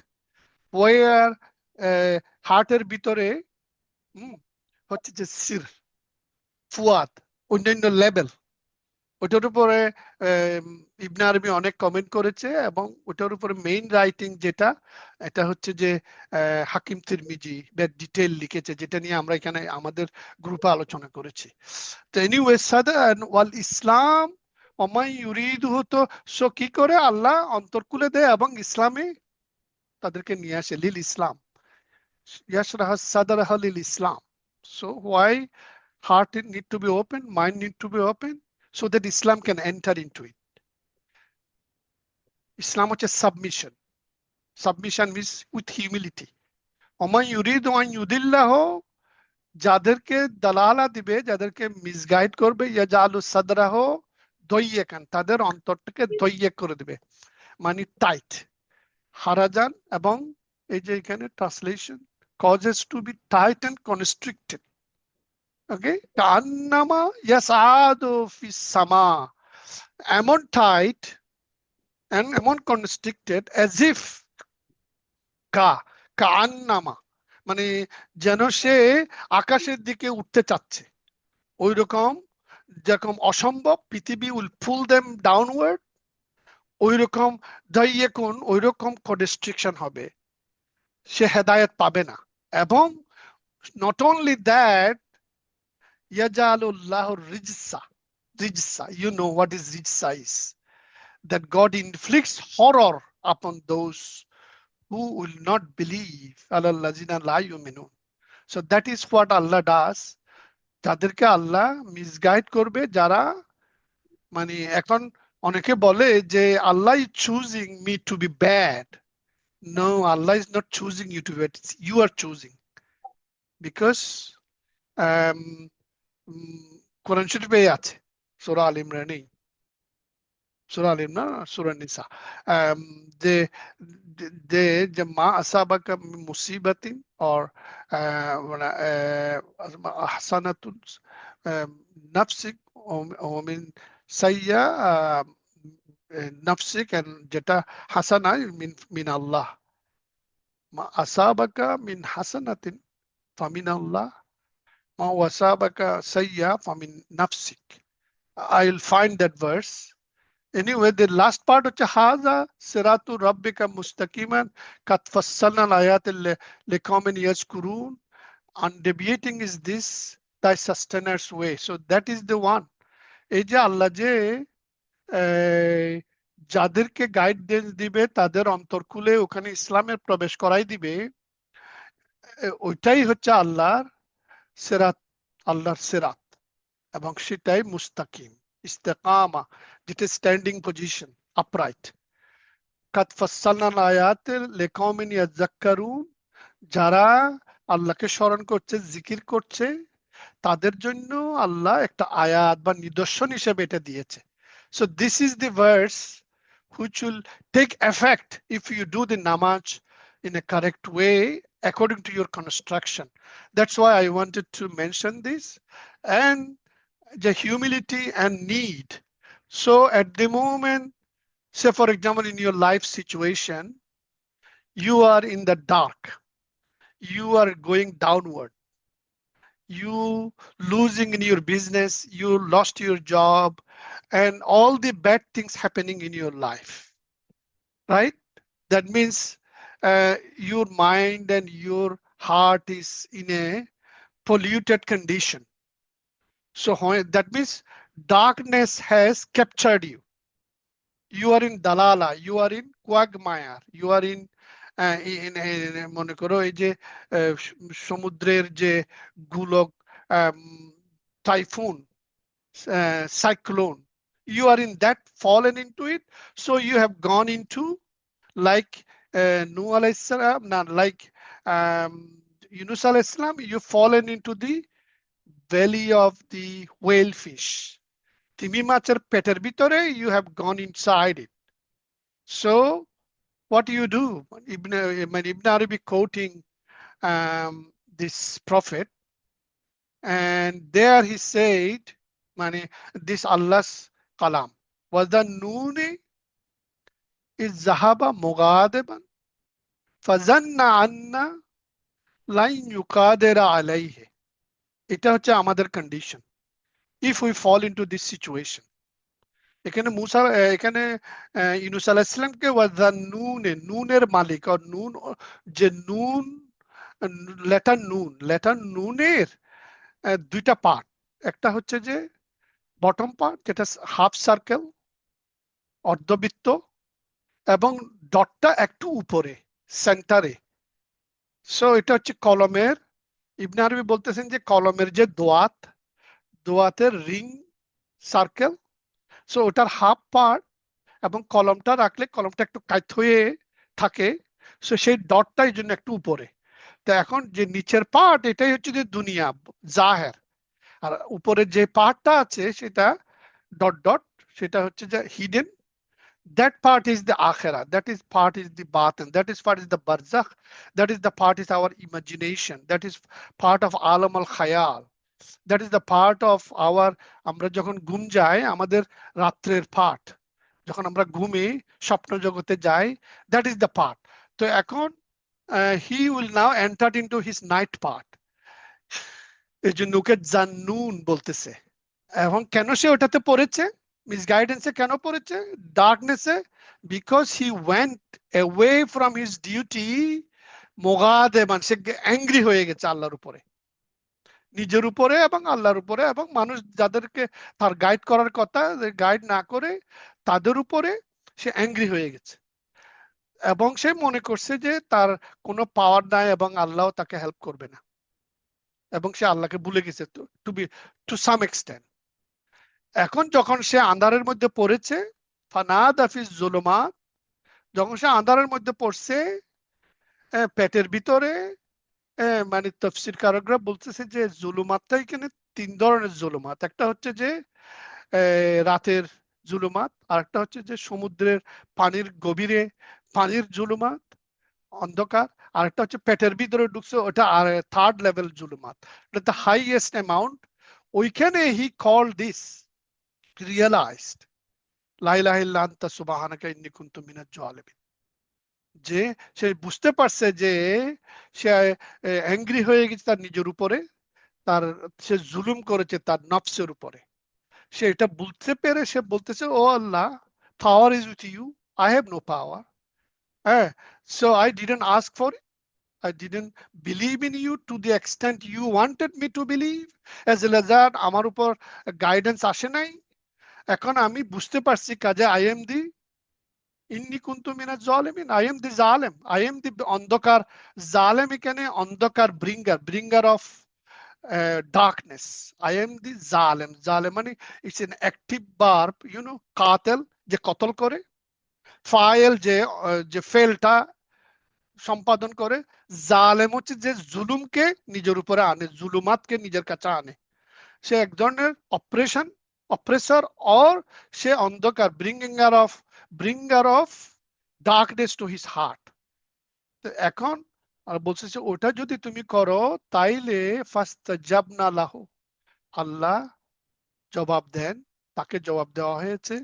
or হার্টের ভিতরে হচ্ছে যে সির, ফুয়াদ, অন্যান্য লেভেল। ওটার উপরে ইবনে আরবি অনেক কমেন্ট করেছে, এবং ওটার উপরে মেইন রাইটিং যেটা, এটা হচ্ছে যে হাকিম তিরমিজি ডিটেইল লিখেছে, যেটা নিয়ে আমরা এখানে আমাদের গ্রুপে আলোচনা করেছি। তো এনিওয়ে সাদান ওয়াল ইসলাম ওমাই ইউরিদুহু, তো সো কি করে আল্লাহ অন্তর খুলে দেয় এবং ইসলামে তাদেরকে নিয়ে আসে। লিল ইসলাম, ইয়াশরাহ সাদরাহ লিল ইসলাম। So why heart need to be open, mind need to be open, so that Islam can enter into it. Islam হচ্ছে submission. Submission means with humility. ওমান ইউরিদু আন ইউদিল্লাহু, যাদেরকে দালালা দিবে, যাদেরকে মিসগাইড করবে, ইয়াজআলু সাদরাহু দাইয়াকান, তাদের অন্তরটাকে দাইয়াক করে দিবে, মানে টাইট, হারাজান। এবং এই যে এখানে translation, causes to be tight and constricted. Okay, কান্নামা ইয়াসআদু ফিস সামা, এমন টাইট and এমন constricted as if, কান্নামা মানে যেন সে আকাশের দিকে উঠতে চাচ্ছে, ওই রকম, যেরকম অসম্ভব, পৃথিবী উইল পুল দেম ডাউনওয়ার্ড, ওই রকম দাইয়াকুন, ওই রকম কনস্ট্রিকশন হবে, সে হেদায়েত পাবে না। এবং নট অনলি দ্যাট, ইয়াজআলুল্লাহু রিজসা, রিজসা, you know what is rijsa is, that God inflicts horror upon those who will not believe, alallazina la yu'minun. So that is what Allah does. তাদেরকে আল্লাহ মিসগাইড করবে যারা, মানে এখন অনেকে বলে যে আল্লাহ is choosing me to be bad. No, Allah is not choosing you to be bad. You are choosing. Because কোরআন শরীফে আছে, সূরা আল ইমরানে, সূরা আল ইমরান, সূরা নিসা, যে যে মা আসাবাকা মিন মুসিবাতিন or মানে হাসানাতুন নাফসিক ও মিন সাইয়্যা নাফসিক, যেটা হাসানা মিন আল্লাহ, মা আসাবাকা মিন হাসানাতিন ফামিন আল্লাহ, মা ওয়াসাবাকা সাইয়্যা ফামিন নাফসিক. I'll find that verse. Anyway, the last part হচ্ছে হাযা সিরাতু রাব্বিকা মুস্তাকিমান কাদ ফাসসালনা আয়াতি লিকাওমিন ইয়াজকুরুন. Undeviating is this thy sustainers way. So that is the one. এই যে আল্লাহ যে যাদেরকে গাইডেন্স দিবে, তাদের অন্তর খুলে ওখানে ইসলামের প্রবেশ করাই দিবে, ওইটাই হচ্ছে আল্লাহর সিরাত, আল্লাহর সিরাত, এবং সেটাই মুস্তাকিম, ইস্তেকামা, যেটা স্ট্যান্ডিং পজিশন, আপরাইট। কাদ ফাসসালনা আয়াতি লিকাওমিন ইয়াযাক্কারুন, যারা আল্লাহকে স্মরণ করছে, জিকির করছে, তাদের জন্য আল্লাহ একটা আয়াত বা নিদর্শন হিসেবে এটা দিয়েছে। So this is the verse which will take effect if you do the namaz in a correct way according to your construction. That's why I wanted to mention this, and the humility and need. So at the moment, say for example in your life situation, you are in the dark, you are going downward, you losing in your business, you lost your job, and all the bad things happening in your life, right? That means your mind and your heart is in a polluted condition. So that means darkness has captured you. You are in dalala, you are in quagmire, you are in মনে করো এই যে সমুদ্রের যে গোলক, typhoon, cyclone, you are in that, fallen into it. So you have gone into, like Nuh alayhis salam, not like Yunus alayhis salam, you fallen into the valley of the whale fish. তিমি মাছের পেটের ভিতরে, you have gone inside it. So what do you do? Ibn Arabi quoting this prophet, and there he said, this Allah's kalam was the nooni is zahaba mughadiban fazanna anna lan yuqadira alayhi. এটা হচ্ছে আমাদের condition if we fall into this situation. এখানে মুসা, এখানে ইউনূস আলাইহিস সালামকে ওয়াজা নুনে, নুনের মালিক, আর নুন, যে নুন, লেটার নুনের দুইটা পার্ট, একটা হচ্ছে যে বটম পার্ট, যেটা হাফ সার্কেল, অর্ধবৃত্ত, এবং ডটটা একটু উপরে সেন্টারে। সো এটা হচ্ছে কলমের, ইবনে আরবি বলতেছেন যে কলমের যে দোয়াতের রিং সার্কেল, সো ওটার হাফ পার্ট, এবং কলমটা রাখলে কলমটা একটু কাত হয়ে থাকে, সো সেই ডটটা এই জন্য একটু উপরে। তো এখন যে নিচের পার্ট, এটাই হচ্ছে যে দুনিয়া জাহের, আর উপরের যে পার্টটা আছে সেটা ডট ডট, সেটা হচ্ছে যে hidden. That part is the akhirah, that is part is the batin, that is part is the barzakh, that is the part is our imagination, that is part of alam al khayal, that is the part of our, আমরা যখন ঘুম যাই, আমাদের রাত্রের part, যখন আমরা ঘুমে স্বপ্ন জগতে যাই, that is the part. তো এখন he will now enter into his night part, এই জন্য ওকে জান্নুন বলতেছে। এবং কেন সে ওটাতে পড়েছে, মিসগাইডেন্সে কেন পড়েছে, ডার্কনেসে, because he went away from his duty মুগাদিবান, সে অ্যাংরি হয়ে গেছে আল্লাহর উপরে, নিজের উপরে এবং আল্লাহর উপরে, এবং মানুষ যাদেরকে তার গাইড করার কথা গাইড না করে তাদের উপরে সে অ্যাংরি হয়ে গেছে। এবং সে মনে করছে যে তার কোনো পাওয়ার নাই এবং আল্লাহ তাকে হেল্প করবে না, এবং সে আল্লাহকে ভুলে গেছে to be to some extent. এখন যখন সে আন্ধারের মধ্যে পড়েছে, ফানাদা ফিজ জুলুমাত, যখন সে আন্ধারের মধ্যে পড়ছে, পেটের ভিতরে, মানে তাফসীর কারকরা বলতেছে যে জুলুমাতটা এখানে তিন ধরনের জুলুমাত। একটা হচ্ছে যে রাতের জুলুমাত, আর একটা হচ্ছে যে সমুদ্রের পানির গভীরে পানির জুলুমাত, অন্ধকার, আর একটা হচ্ছে পেটের ভিতরে ঢুকছে, ওটা আর থার্ড লেভেল জুলুমাত, এটা দ্য হাইয়েস্ট অ্যামাউন্ট। ওইখানে হি কল দিস রিয়েলাইজড লা ইলাহা ইল্লা আনতা সুবহানাকা ইন্নী কুনতু মিনাজ জালিমিন, যে সে বুঝতে পারছে যে সে অ্যাংরি হয়ে গেছে তার নিজের উপরে, তার সে জুলুম করেছে তার নফসের উপরে। সে এটা বুঝতে পেরে সে বলতেছে, ও আল্লাহ, power is with you, I have no power, হ্যাঁ, so I didn't ask for it, I didn't believe in you to the extent you wanted me to believe, as well as that আমার উপর guidance আসে নাই। এখন আমি বুঝতে পারছি কাজে আই এম দি ইন্নি কুনতু মিনাজ জালিমিন, আই এম দি জালেম, আই এম দি অন্ধকার জালেম, এখানে অন্ধকার bringer of darkness. I am the জালেম। জালেম মানে ইটস এন অ্যাক্টিভ ভার্ব, কাতেল যে কতল করে, ফাইল যে যে ফেলটা সম্পাদন করে, জালেম হচ্ছে যে জুলুমকে নিজের উপরে আনে, জুলুমাতকে নিজের কাছে আনে। সে এক ধরনের অপ্রেসর, অর সে অন্ধকার, bringer of darkness to his heart. এখন আর বলছে যে ওটা যদি তুমি করো তাইলে ফাস্তাজাবনা লাহু, আল্লাহ জবাব দেন, তাকে জবাব দেওয়া হয়েছে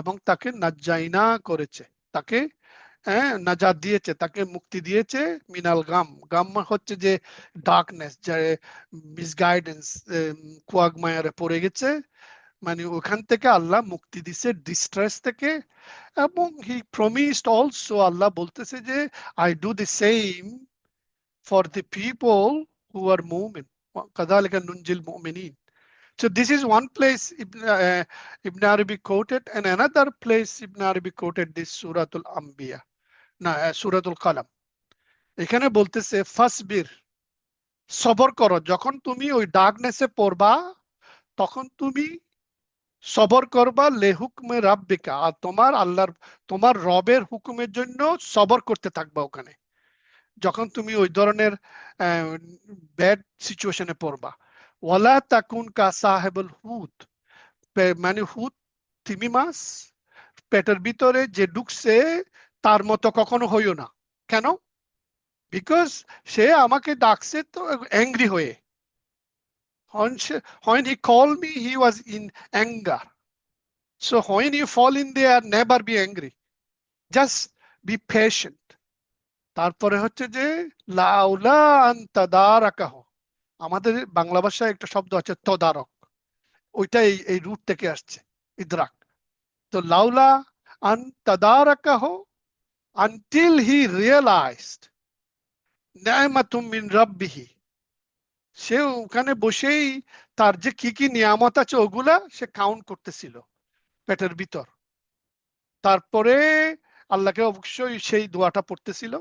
এবং তাকে নাজ্জাইনা করেছে, তাকে নাজাত দিয়েছে, তাকে মুক্তি দিয়েছে। মিনাল গাম হচ্ছে যে ডার্কনেস, যে মিসগাইডেন্স, কুয়াগমায়ারে পড়ে গেছে, মানে ওখান থেকে আল্লাহ মুক্তি দিছে, ডিস্ট্রেস থেকে। এবং হি প্রমিসড অলসো, আল্লাহ বলতেছে যে I do the same for the people who are মুমিন, কাযালিকা নুনজিল মুমিনিন। So this is one place Ibn Arabi quoted, and another place Ibn Arabi quoted this Suratul Anbiya, না সূরাতুল কালাম। এখানে বলতেছে ফাসবির, সবর করো, যখন তুমি ওই ডার্কনেসে পড়বা তখন তুমি সবর করবা, লেহুকমে রাব্বিকা, আর তোমার রবের হুকুমের জন্য সবর করতে থাকবা ওখানে, যখন তুমি ওই ধরনের ব্যাড সিচুয়েশনে পড়বা। ওয়ালা তাকুন কা সাহেবুল হুত, মানে হুত তিমি মাছ পেটের ভিতরে যে ঢুকছে তার মতো কখনো হইও না। কেন? বিকজ সে আমাকে ডাকছে তো অ্যাংরি হয়ে। When he called me, he was in anger. So when you fall in there, never be angry. Just be patient. তারপরে হচ্ছে যে লাউলা আন তাদারাকাহু, আমাদের বাংলা ভাষায় একটা শব্দ আছে তদারক, ওইটা এই রুট থেকে আসছে, ইদরাক। তো লাউলা আন তাদারাকাহু, until he realized নিয়ামাতুম মিন রাব্বিহি, সে ওখানে বসেই তার যে কি কি নিয়ামত আছে ওগুলা সে কাউন্ট করতেছিল পেটের ভিতর। তারপরে আল্লাহকে অবশ্যই সেই দোয়াটা পড়তেছিল।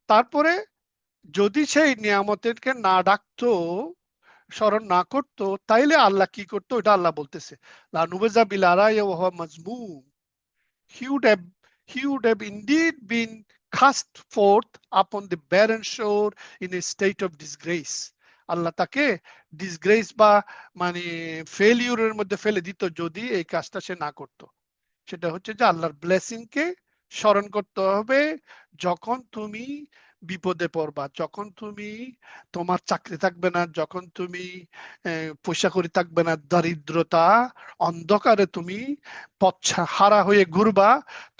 তারপরে যদি সেই নিয়ামতেরকে না ডাকতো, স্মরণ না করতো, তাইলে আল্লাহ কি করতো এটা আল্লাহ বলতেছে, লানুবাজা বিল আরায়া ওয়া হুয়া মাজমুম, he would have he would have indeed been cast forth upon the barren shore in a state of disgrace. আল্লাহ তাকে ডিসগ্রেস বা মানে ফেলিউরের মধ্যে ফেলে দিত যদি এই কাজটা সে না করত। সেটা হচ্ছে যে আল্লাহর ব্লেসিং কে স্মরণ করতে হবে যখন তুমি বিপদে পড়বা, যখন তুমি তোমার চাকরি থাকবে না, যখন তুমি পয়সা কড়ি থাকবে না, দারিদ্রতা অন্ধকারে তুমি পথহারা হয়ে ঘুরবা,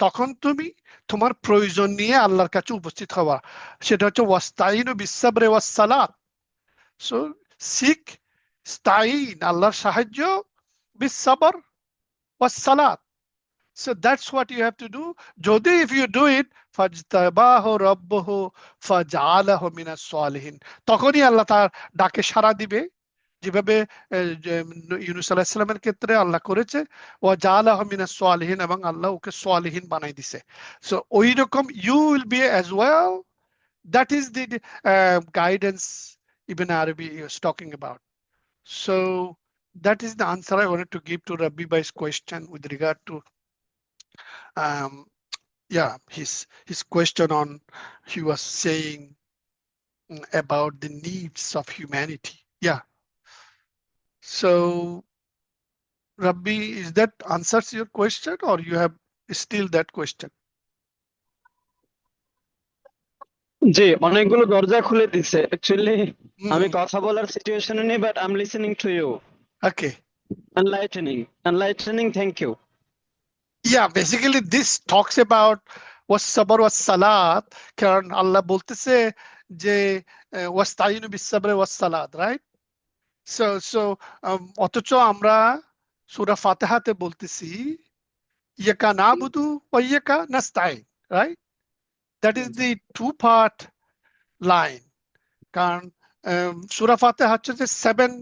তখন তুমি তোমার প্রয়োজন নিয়ে আল্লাহর কাছে উপস্থিত হবা। সেটা হচ্ছে ওয়াস্তাইনু বিসসাবরি ওয়াস সালাত। সো সিক স্তাইন, আল্লাহর সাহায্য, বিসসাবর ওয়াস সালাত। So that's what you have to do. Jodi, if you do it, fajtabahu rabbuhu faj'alahu minas salihin. তখনই আল্লাহ তার ডাকে সাড়া দিবে যেভাবে ইউনূস আলাইহিস সালামের ক্ষেত্রে আল্লাহ করেছে, ওয়া জাআলাহু মিনাস সালিহিন, এবং আল্লাহ ওকে সালিহিন বানাই দিছে। সো ওই রকম you will be as well. That is the guidance Ibn Arabi is talking about. So that is the answer I wanted to give to Rabbi Bhai's question with regard to um, yeah, his question on, he was saying about the needs of humanity. Yeah. So Rabbi, is that answers your question, or you have still that question? জি, অনেকগুলো দরজা খুলে দিছে actually. আমি Hmm. কথা বলার সিচুয়েশনে নেই, but I am listening to you. Okay. Enlightening, thank you. Yeah, basically this talks about was sabr was salat, কারণ আল্লাহ বলতেছে যে ওয়াস্তাইনু বিস সাবরি ওয়াস সালাত, রাইট? সো অথচ আমরা সূরা ফাতিহাতে বলতেছি ইয়াকা নাবুদু ওয়া ইয়াকা নাস্তাইন, right? That is the two part line. কারণ সূরা ফাতিহা হচ্ছে যে 7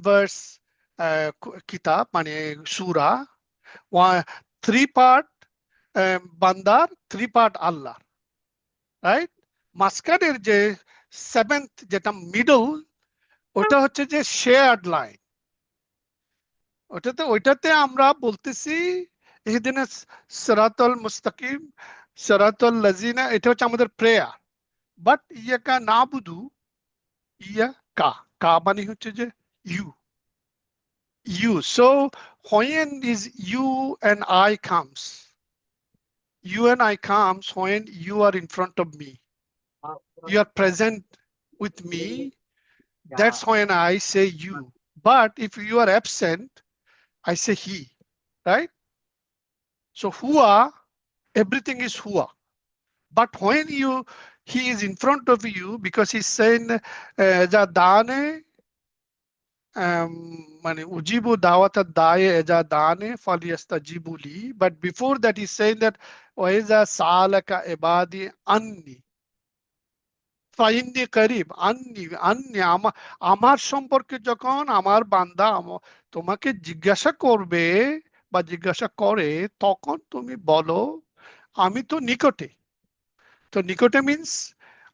ভার্স কিতাব, মানে সূরা, 3 পার্ট বান্দার, 3 পার্ট আল্লাহ, রাইট? মাঝখানের যে 7th, যেটা মিডল, ওটা হচ্ছে যে শেয়ার্ড লাইন। ওইটাতে আমরা বলতেছি ইহদিনাস সিরাতাল মুস্তাকিম সিরাতাল লাযিনা, এটা হচ্ছে আমাদের প্রেয়ার। বাট ইয়াকা নাবুদু, ইয়াকা, কা মানে হচ্ছে যে you. So when is you and I comes, you and I comes when you are in front of me, you are present with me, that's when I say you. But if you are absent, I say he, right? So huwa, everything is huwa. But when he is in front of you, because he's saying ja dane, মানে উজিবু দাওয়াতা দায়ে এজা দানে ফালিয়াস্তাজিবু লি, but before that he's saying that ওয়াইজা সালাকা ইবাদি আন্নি ফাইন্নি করিব, আন্নি আন্নি, আমার সম্পর্কে যখন আমার বান্দা তোমাকে জিজ্ঞাসা করবে বা জিজ্ঞাসা করে, তখন তুমি বলো আমি তো নিকটে। তো নিকটে মিন্স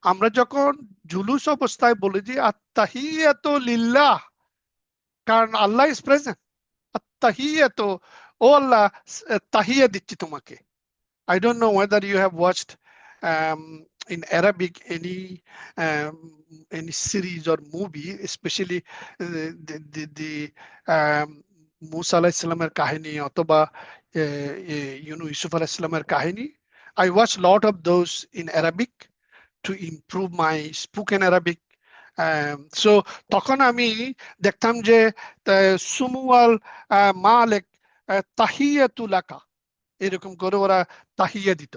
আমরা যখন জুলুস অবস্থায় বলি যে আত্তাহিয়াতু লিল্লাহ, কারণ আল্লাহ ইজ প্রেজেন্ট। আত্তাহিয়াতু, ও আল্লাহ তাহিয়া দিচ্ছি তোমাকে। I don't know whether you have watched in Arabic any series or movie, especially the Musa alayhis salam-এর কাহিনী অথবা ইউসুফ আলাইহিস সালামের কাহিনী। I watch a lot of those in Arabic to improve my spoken Arabic. So তখন আমি দেখতাম যে সুমুয়াল মালিক তাহিয়াতু লাকা, এরকম করে ওরা তাহিয়া দিত,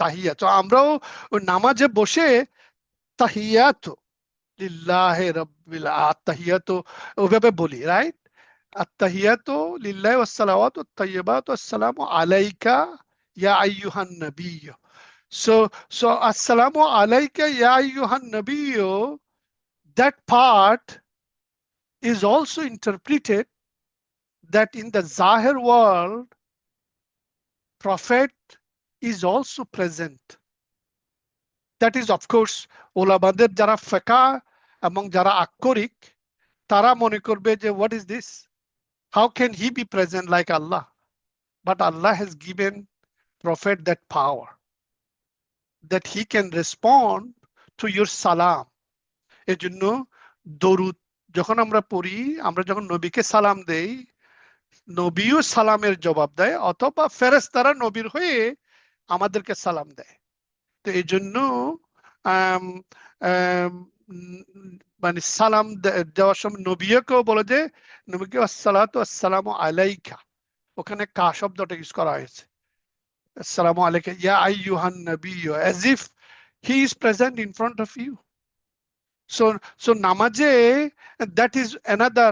তাহিয়া। তো আমরাও নামাজে বসে তাহিয়াতু লিল্লাহি রাব্বিল আত্তাহিয়াতু ওভাবে বলি, রাইট? আত্তাহিয়াতু লিল্লাহি ওয়াস সালাওয়াতু আত-তাইয়্যিবাতু আসসালামু আলাইকা ইয়া আইয়ুহান নাবিয়্যু। So assalamu alayka ya ayyuhan nabiyyu, that part is also interpreted that in the Zahir world, Prophet is also present. That is, of course, ওলামাদের যারা ফিকহ এবং যারা আক্ষরিক, তারা মনে করবে যে what is this? How can he be present like Allah? But Allah has given Prophet that power, that he can respond to your salam. এজন্য দরুদ যখন আমরা পড়ি, আমরা যখন নবীকে সালাম দেই, নবীও সালামের জবাব দেয়, অথবা ফেরেশতারা নবীর হয়ে আমাদেরকে সালাম দেয়। তো এই জন্য মানে সালাম দেওয়ার সময় নবীকেও বলে যে নবীকে আসসালাতু আসসালামু আলাইকা, ওখানে কা শব্দটা ইউজ করা হয়েছে, আসসালামু আলাইকা ইয়া আইয়ুহান নাবিয়্যু, as if he is present in front of you. So নামাজে that is another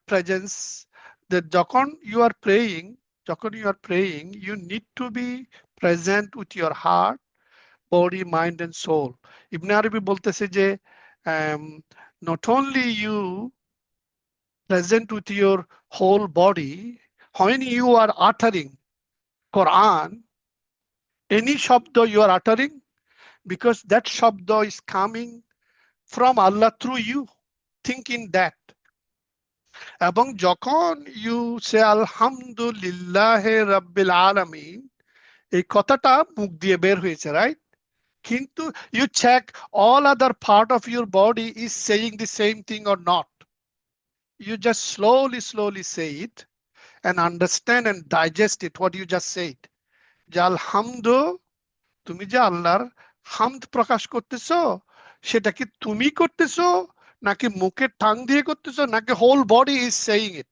presence, that যখন you are praying, you need to be present with your heart, body, mind and soul. ইবনে আরবি বলতেছে যে not only you present with your whole body, when you are uttering Quran, any shabda you are uttering, because that shabda is coming from Allah through you, thinking that. এবং যখন you say আলহামদুলিল্লাহ রাব্বিল আলামিন, এই কথাটা মুখ দিয়ে বের হয়েছে, রাইট? কিন্তু you check all other part of your body is saying the same thing or not. You just slowly say it and understand and digest it, what you just said. যে আলহামদু, তুমি যে আল্লাহর হামদ প্রকাশ করতেছো, সেটা কি তুমি করতেছো নাকি মুখের ঠাং দিয়ে করতেছো নাকি whole body is saying it?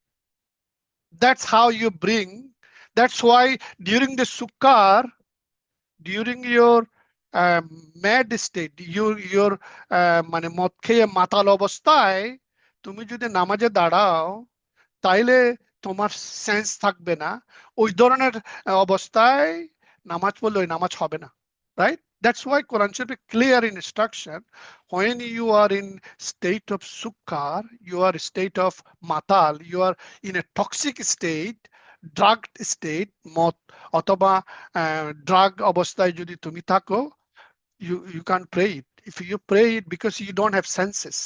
That's how you bring. That's why during the sukkar, during your mad state, your মানে মদ খেয়ে মাতাল অবস্থায় তুমি যদি নামাজে দাঁড়াও, তাইলে তোমার সেন্স থাকবে না। ওই ধরনের অবস্থায় নামাজ পড়লে ওই নামাজ হবে না, right? That's why Quran should be clear in instruction. When you are in state of sukkar, you are state of matal, you are in a toxic state, drugged state, মদ অথবা ড্রাগ অবস্থায় যদি তুমি থাকো, you can't pray it. If you pray it because you don't have senses,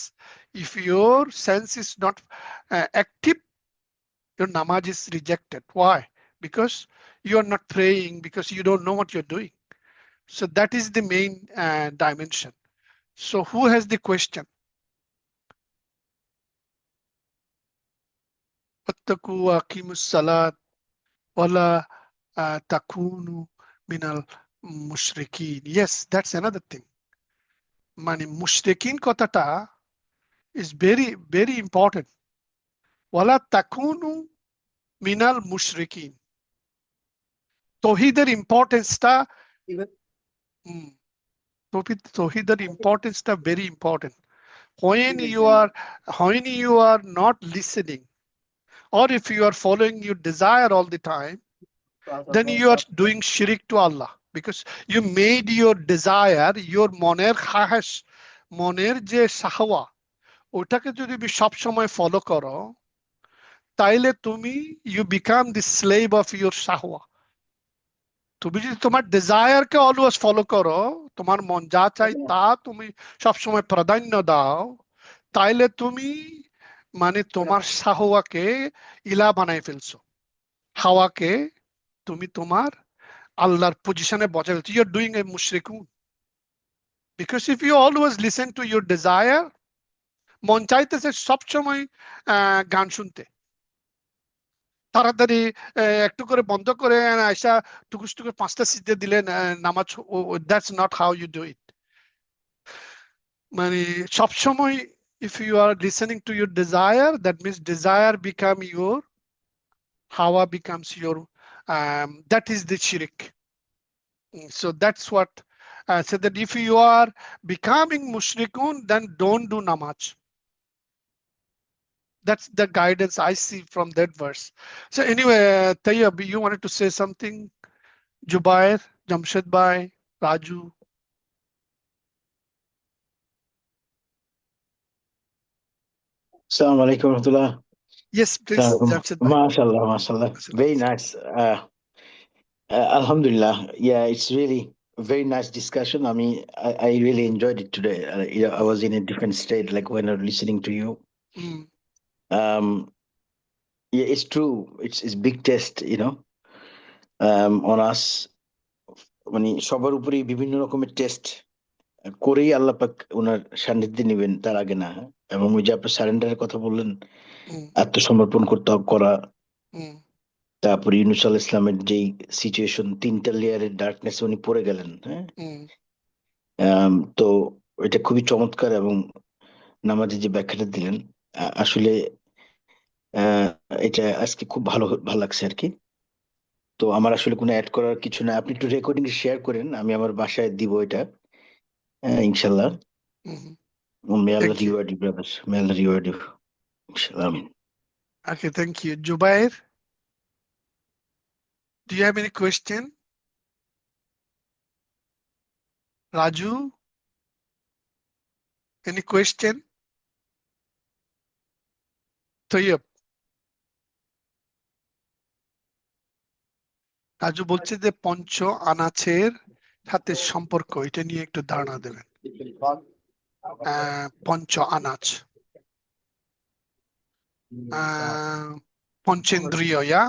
if your sense is not active, your namaz is rejected. Why? Because you are not praying, because you don't know what you're doing. So that is the main dimension. So who has the question? Wattaqu wa aqimus salat wala takunu minal mushrikeen. Yes, that's another thing. মানে মুশরিকিন কথাটা is very important. ওয়ালা তাকুনু মিনাল মুশরিকিন। তৌহিদের ইম্পর্টেন্সটা, তৌহিদের ইম্পর্টেন্সটা very important. When you are not listening, or if you are following your desire all the time, then you are doing shirk to Allah, because you made your desire, your মনের খাহাস, মনের যে শাহওয়া, ওটাকে যদি সব সময় ফলো করো, তাইলে তুমি you become the slave of your শাহওয়া। তুমি যদি তোমার ডিজায়ারকে অলওয়েজ ফলো করো, তোমার মন যা চাই তা তুমি সবসময় প্রাধান্য দাও, তাইলে তুমি মানে তোমার শাহওয়াকে ইলা বানাই ফেলছো, হাওয়াকে তুমি তোমার আল্লাহর পজিশনে বজায় ফেলছো। ইউ আর ডুইং এ মুশরিকুন। Because if you always listen to your desire, মন চাইতেছে সবসময় গান শুনতে, তাড়াতাড়ি একটু করে বন্ধ করে আয়সা টুকুস টুকুস 5টা সিজদা দিলেন নামাজ। That's not how you do it. মানে সবসময় if you are listening to your desire, that means desire become your hawa, becomes your that is the shirk. So that's what so that if you are becoming mushrikun, then don't do namaz. That's the guidance I see from that verse. So anyway, Tayyab, you wanted to say something? Jubair, Jamshed Bhai, Raju. Assalamu alaikum warahmatullah. Yes, please, Jamshed Bhai. MashaAllah, MashaAllah. Very nice. Alhamdulillah. Yeah, it's really a very nice discussion. I mean, I really enjoyed it today. I was in a different state, like when I was listening to you. Yeah, it's true. It's big test, on us. মানে সবার উপরেই বিভিন্ন রকমের test করেই আল্লাহ পাক ওনার সান্নিধ্যে নেবেন, তার আগে না। এবং ওই যে আপনি সারেন্ডারের কথা বললেন, আত্মসমর্পণ করা, তারপর ইউনূস আলাইহিস সালামের যেই সিচুয়েশন, 3টা লেয়ারের ডার্কনেস উনি পড়ে গেলেন, হ্যাঁ। তো এটা খুবই চমৎকার, এবং নামাজে যে ব্যাখ্যাটা দিলেন, আসলে এটা আজকে খুব ভালো লাগছে আর কি। তো আমার আসলে কোনো অ্যাড করার কিছু না, আপনি একটু রেকর্ডিং শেয়ার করেন, আমি আমার বাসায় দিব এটা, ইনশাল্লাহ। May Allah reward you, brothers. May Allah reward you. Inshallah. Amin. Okay, thank you. Jubair, do you have any question? Raju? Any question? Taiyab, Raju বলছে যে পঞ্চ আনাচের সাথে সম্পর্ক, এটা নিয়ে একটু ধারণা দেবেন। পঞ্চ আনাচ, পঞ্চেন্দ্রিয়, yeah?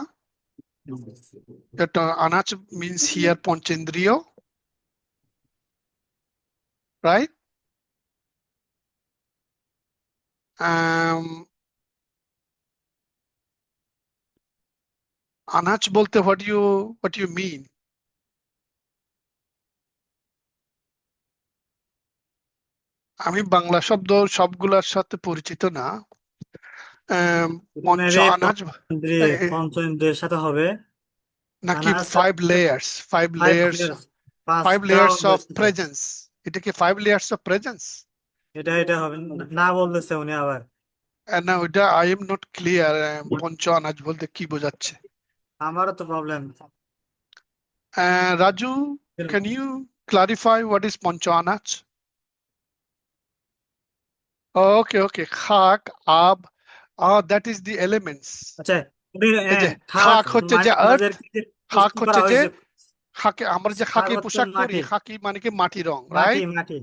That anas means here panchendriyo, right? আনাচ বলতে what you mean? আমি বাংলা শব্দ সবগুলোর সাথে পরিচিত না। পঞ্চ মেবি আনাচ পঞ্চ ইন্দ্রিয়ের সাথে হবে নাকি Anas five layers, five layers পাঁচটা অফ প্রেজেন্স, এটা কি ফাইভ লেয়ার্স অফ প্রেজেন্স? এটা হবে না বলতেছে উনি আবার। না, ওইটা আই এম নট ক্লিয়ার। পঞ্চ আনাচ বলতে কি বোঝাচ্ছে? আমারও তো problem. Raju, can you clarify what is পঞ্চ আনাচ? Okay, খাক, আব, that is the elements. আচ্ছা এই যে খাক হচ্ছে যে আর্থ, খাক হচ্ছে যে খাকে আমরা যে খাকি পোশাক পরি, খাকি মানে কি মাটি রং, রাইট? মাটি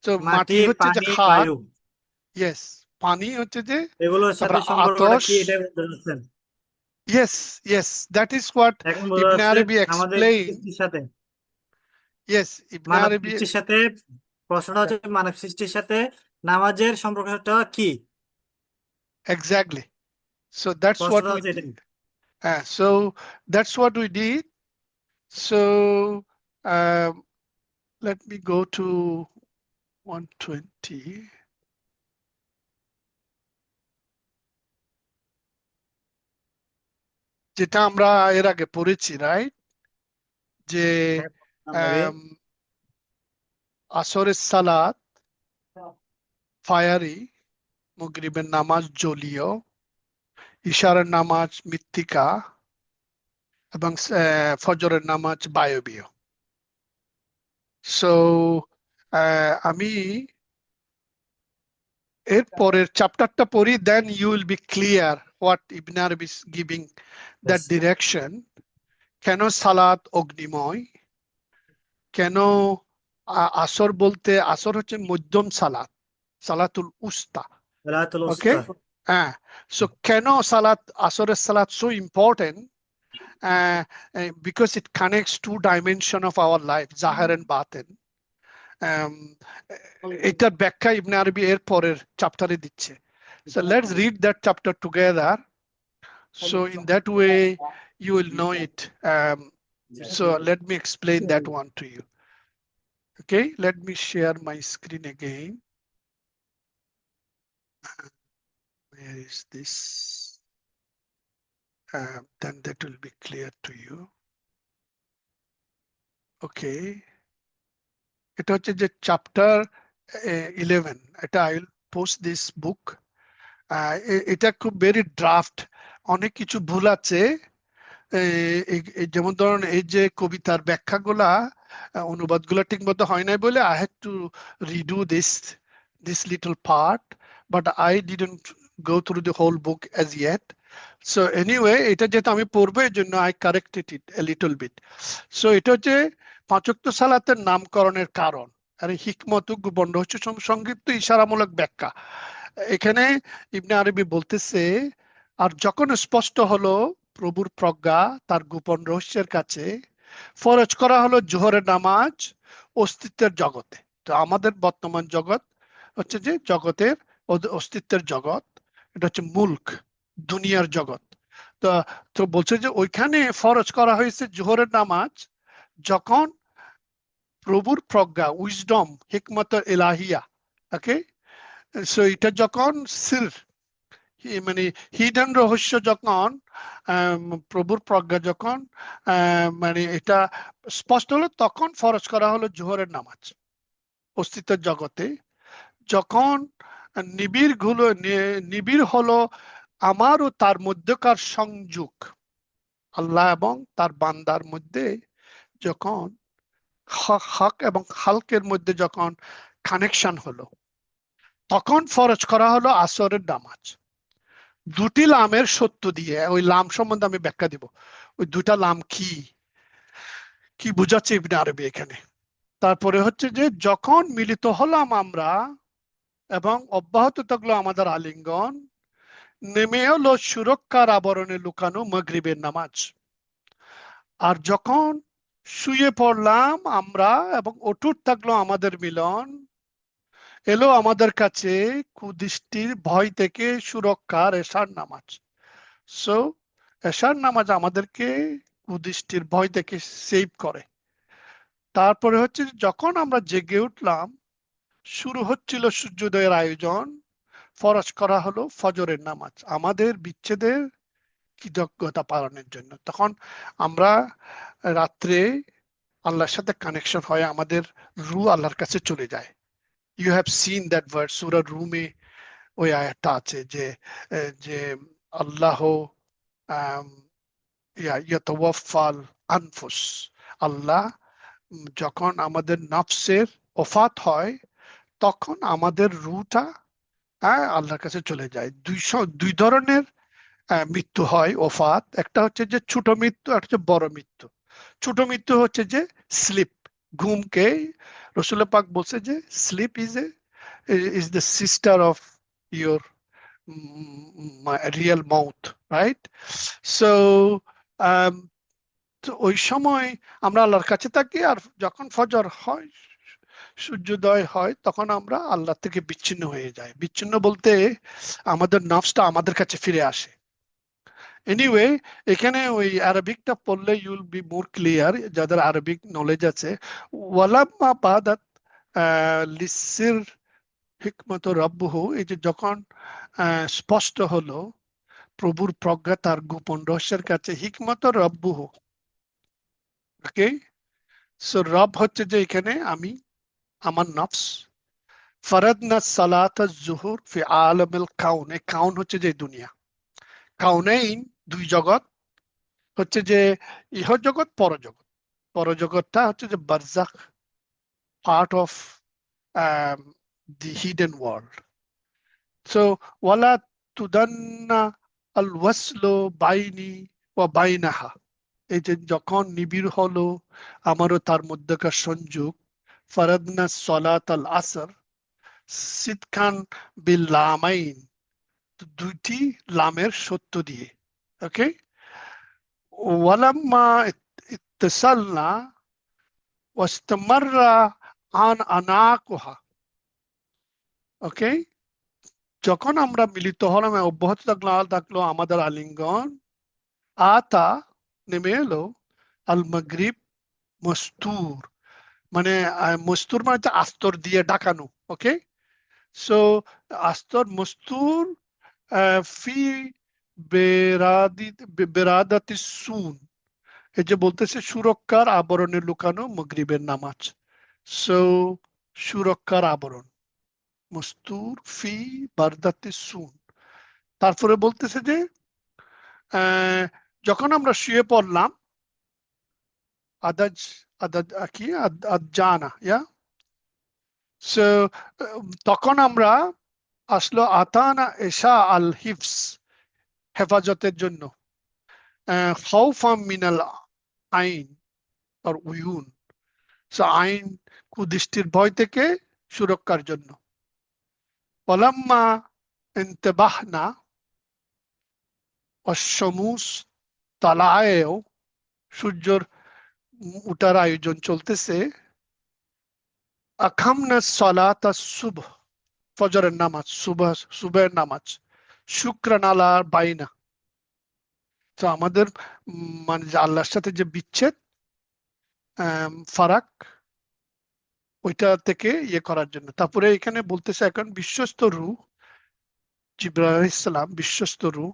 তো মাটি, মাটি হচ্ছে যে পানি, খাক, বায়ু, ইয়েস। পানি হচ্ছে যে, এগুলোর সাথে তারপরে সম্পর্কটা আতশ, কি এটা বলতে চাচ্ছেন? yes, that is what এখন বোঝা Ibn যাচ্ছে Arabi আমাদের explain. সৃষ্টির সাথে Yes, Ibn মানব Arabi, সৃষ্টির সাথে, প্রশ্নটা হচ্ছে মানব সৃষ্টির সাথে নামাজের সম্পর্কটা কি? exactly. So that's what প্রশ্নটা we হচ্ছে এটাই। did. So that's what we did. So let me go to 120. যেটা আমরা এর আগে পড়েছি, রাইট? যে আসরের সালাত ফায়ারি, মাগরিবের নামাজ জলীয়, ইশারের নামাজ মৃত্তিকা এবং ফজরের নামাজ বায়বীয়। সো আমি এর পরের চ্যাপ্টারটা পড়ি, then you will be clear what Ibn Arabi is giving that direction. কেন সালাত অগ্নিময়, কেন আসর বলতে, আসর হচ্ছে মধ্যম সালাত, সালাতুল উস্তা, ওকে? So কেন সালাত, আসরের সালাত so important? Because it connects two dimension of our life, Zaher and Baten. এটার ব্যাখ্যা ইবনে আরবি এর পরের চ্যাপ্টারে দিচ্ছে। So let's read that chapter together. So in that way you will know it. So let me explain that one to you. Okay, let me share my screen again. Where is this? Then that will be clear to you. Okay, এটা হচ্ছে যে chapter 11। এটা I will post this book. এটা খুব very draft, অনেক কিছু ভুল আছে। যেমন ধরুন এই যে কবিতার ব্যাখ্যাগুলা, অনুবাদগুলা ঠিক মতো হয় নাই বলে I had to redo this little part, but I didn't go through the whole book as yet. So anyway, এটা যেটা আমি পড়বো এর জন্য I corrected it a little bit. So এটা হচ্ছে পাঁচ ওয়াক্ত সালাতের নামকরণের কারণ আর হিকমত গোপন রহস্য সংক্ষিপ্ত ইশারামূলক ব্যাখ্যা। এখানে ইবনে আরবি বলতেছে, আর যখন স্পষ্ট হলো প্রভুর প্রজ্ঞা তার গোপন রহস্যের কাছে, ফরজ করা হলো জোহরের নামাজ অস্তিত্বের জগতে। তো আমাদের বর্তমান জগৎ হচ্ছে যে জগতের অস্তিত্বের জগৎ, এটা হচ্ছে মুলক, দুনিয়ার জগৎ। তো বলছে যে ওইখানে ফরজ করা হয়েছে জোহরের নামাজ যখন প্রভুর প্রজ্ঞা, উইজডম, হিকমত এলাহিয়া, ওকে? সো এটা যখন সির মানে হিডেন রহস্য, যখন প্রভুর প্রজ্ঞা যখন মানে এটা স্পষ্ট হলো, তখন ফরজ করা হলো জোহরের নামাজ অস্তিত্বের জগতে। যখন নিবিড় হলো আমার ও তার মধ্যকার সংযোগ, আল্লাহ এবং তার বান্দার মধ্যে যখন হক এবং হালকের মধ্যে যখন কানেকশন হলো, তখন ফরজ করা হলো আসরের নামাজ। দুটি লামের সত্য দিয়ে, ওই লাম সম্বন্ধে আমি ব্যাখ্যা দিব, ওই দুটা লাম কি কি বুঝাচ্ছে ইবনে আরবি এখানে। তারপরে হচ্ছে যে যখন মিলিত হলাম আমরা এবং অব্যাহত থাকলো আমাদের আলিঙ্গন, নেমে এলো সুরক্ষার আবরণে লুকানো মাগরিবের নামাজ। আর যখন শুয়ে পড়লাম আমরা এবং অটুট থাকলো আমাদের মিলন, এলো আমাদের কাছে কুদৃষ্টির ভয় থেকে সুরক্ষার এশার নামাজ। সো এশার নামাজ আমাদেরকে কুদৃষ্টির ভয় থেকে সেভ করে। তারপরে হচ্ছে যে যখন আমরা জেগে উঠলাম, শুরু হচ্ছিল সূর্যোদয়ের আয়োজন, ফরজ করা হলো ফজরের নামাজ আমাদের বিচ্ছেদের কৃতজ্ঞতা পালনের জন্য। তখন আমরা রাত্রে আল্লাহর সাথে কানেকশন হয়, আমাদের রু আল্লাহর কাছে চলে যায়। You have seen that verse, সূরা রুমে ওই আয়াতটা আছে যে যে আল্লাহ ইয়াতাওয়াফাল আনফুস, আল্লাহ যখন আমাদের নফসের ওফাত হয় তখন আমাদের রুটা আল্লাহর কাছে চলে যায়। দুই ধরনের মৃত্যু হয়, ওফাত। একটা হচ্ছে যে ছোট মৃত্যু, একটা হচ্ছে বড় মৃত্যু। ছোট মৃত্যু হচ্ছে যে স্লিপ, ঘুমকে রসুল পাক বলছে যে sleep is the sister of your real mouth, right? So ওই সময় আমরা আল্লাহর কাছে থাকি, আর যখন ফজর হয়, সূর্যোদয় হয়, তখন আমরা আল্লাহ থেকে বিচ্ছিন্ন হয়ে যাই। বিচ্ছিন্ন বলতে আমাদের নফসটা আমাদের কাছে ফিরে আসে। এনিওয়ে, এখানে ওই আরবিকটা পড়লে ইউল বি মোর ক্লিয়ার, যাদের আরবিক নলেজ আছে। ওয়ালাম্মা বাদাত লিসির হিকমত রব্বুহু, এই যে যখন স্পষ্ট হলো প্রভুর প্রজ্ঞা তার গোপন রহস্যের কাছে, হিকমত রব্বুহু, ওকে? সো রব হচ্ছে যে এখানে আমি, আমার নফস। ফারাদনা সালাত জুহুর ফি আলমিল কাউন, এই কাউন হচ্ছে যে দুনিয়া, কাউনাইন দুই জগৎ হচ্ছে যে ইহ জগৎ, পরজগৎ। পরজগৎটা হচ্ছে যে বারজাখ, part of the hidden world. So ওয়ালা তুদান্না আল ওয়াসলু বাইনি ওয়া বাইনাহা, এই যে যখন নিবিড় হলো আমারও তার মধ্যকার সংযোগ। ফারাদনা সলাত আল আসর সিদকান বিল লামাইন, দুইটি লামের সত্য দিয়ে, ওকে? ওয়ালাম্মা ইত্তাসালনা ওয়াস্তামাররা আন আনাকুহা, ওকে? যখন আমরা মিলিত হলাম, অব্যাহত থাকলো আমাদের আলিঙ্গন, আতা নেমে এলো আল মাগরিব মস্তুর, মানে মস্তুর মানে হচ্ছে আস্তর দিয়ে ঢাকানো, ওকে? সো আস্তর মস্তুর ফি বেরাদাতি সুন, এই যে বলতেছে সুরক্ষার আবরণে লুকানো মাগরিবের নামাজ। সো সুরক্ষার আবরণ, মস্তুর ফি বারদাতি সুন। তারপরে বলতেছে যে যখন আমরা শুয়ে পড়লাম, আদাজ আদাজ কি আদানা, ইয়া। সো তখন আমরা আসলো আতানা এশা আল হিফস, হেফাজতের জন্য, খাউফাম মিনাল আইন আর উয়ুন, সো আইন কুদৃষ্টির ভয় থেকে সুরক্ষার জন্য। ওয়ালাম্মা ইন্তেবাহনা অশমুস তালায়েও, সূর্যর উঠার আয়োজন চলতেছে। আখামনা সালাতা সুবহ, ফজরের নামাজ, সুবহের নামাজ। শুক্রান আলা বাইনা, তো আমাদের মানে যে আল্লাহর সাথে যে বিচ্ছেদ, ফারাক, ওইটা থেকে ইয়ে করার জন্য। তারপরে এখানে বলতেছে এখন বিশ্বস্ত রূহ, জিবরাইল আলাইহিস সালাম বিশ্বস্ত রূহ,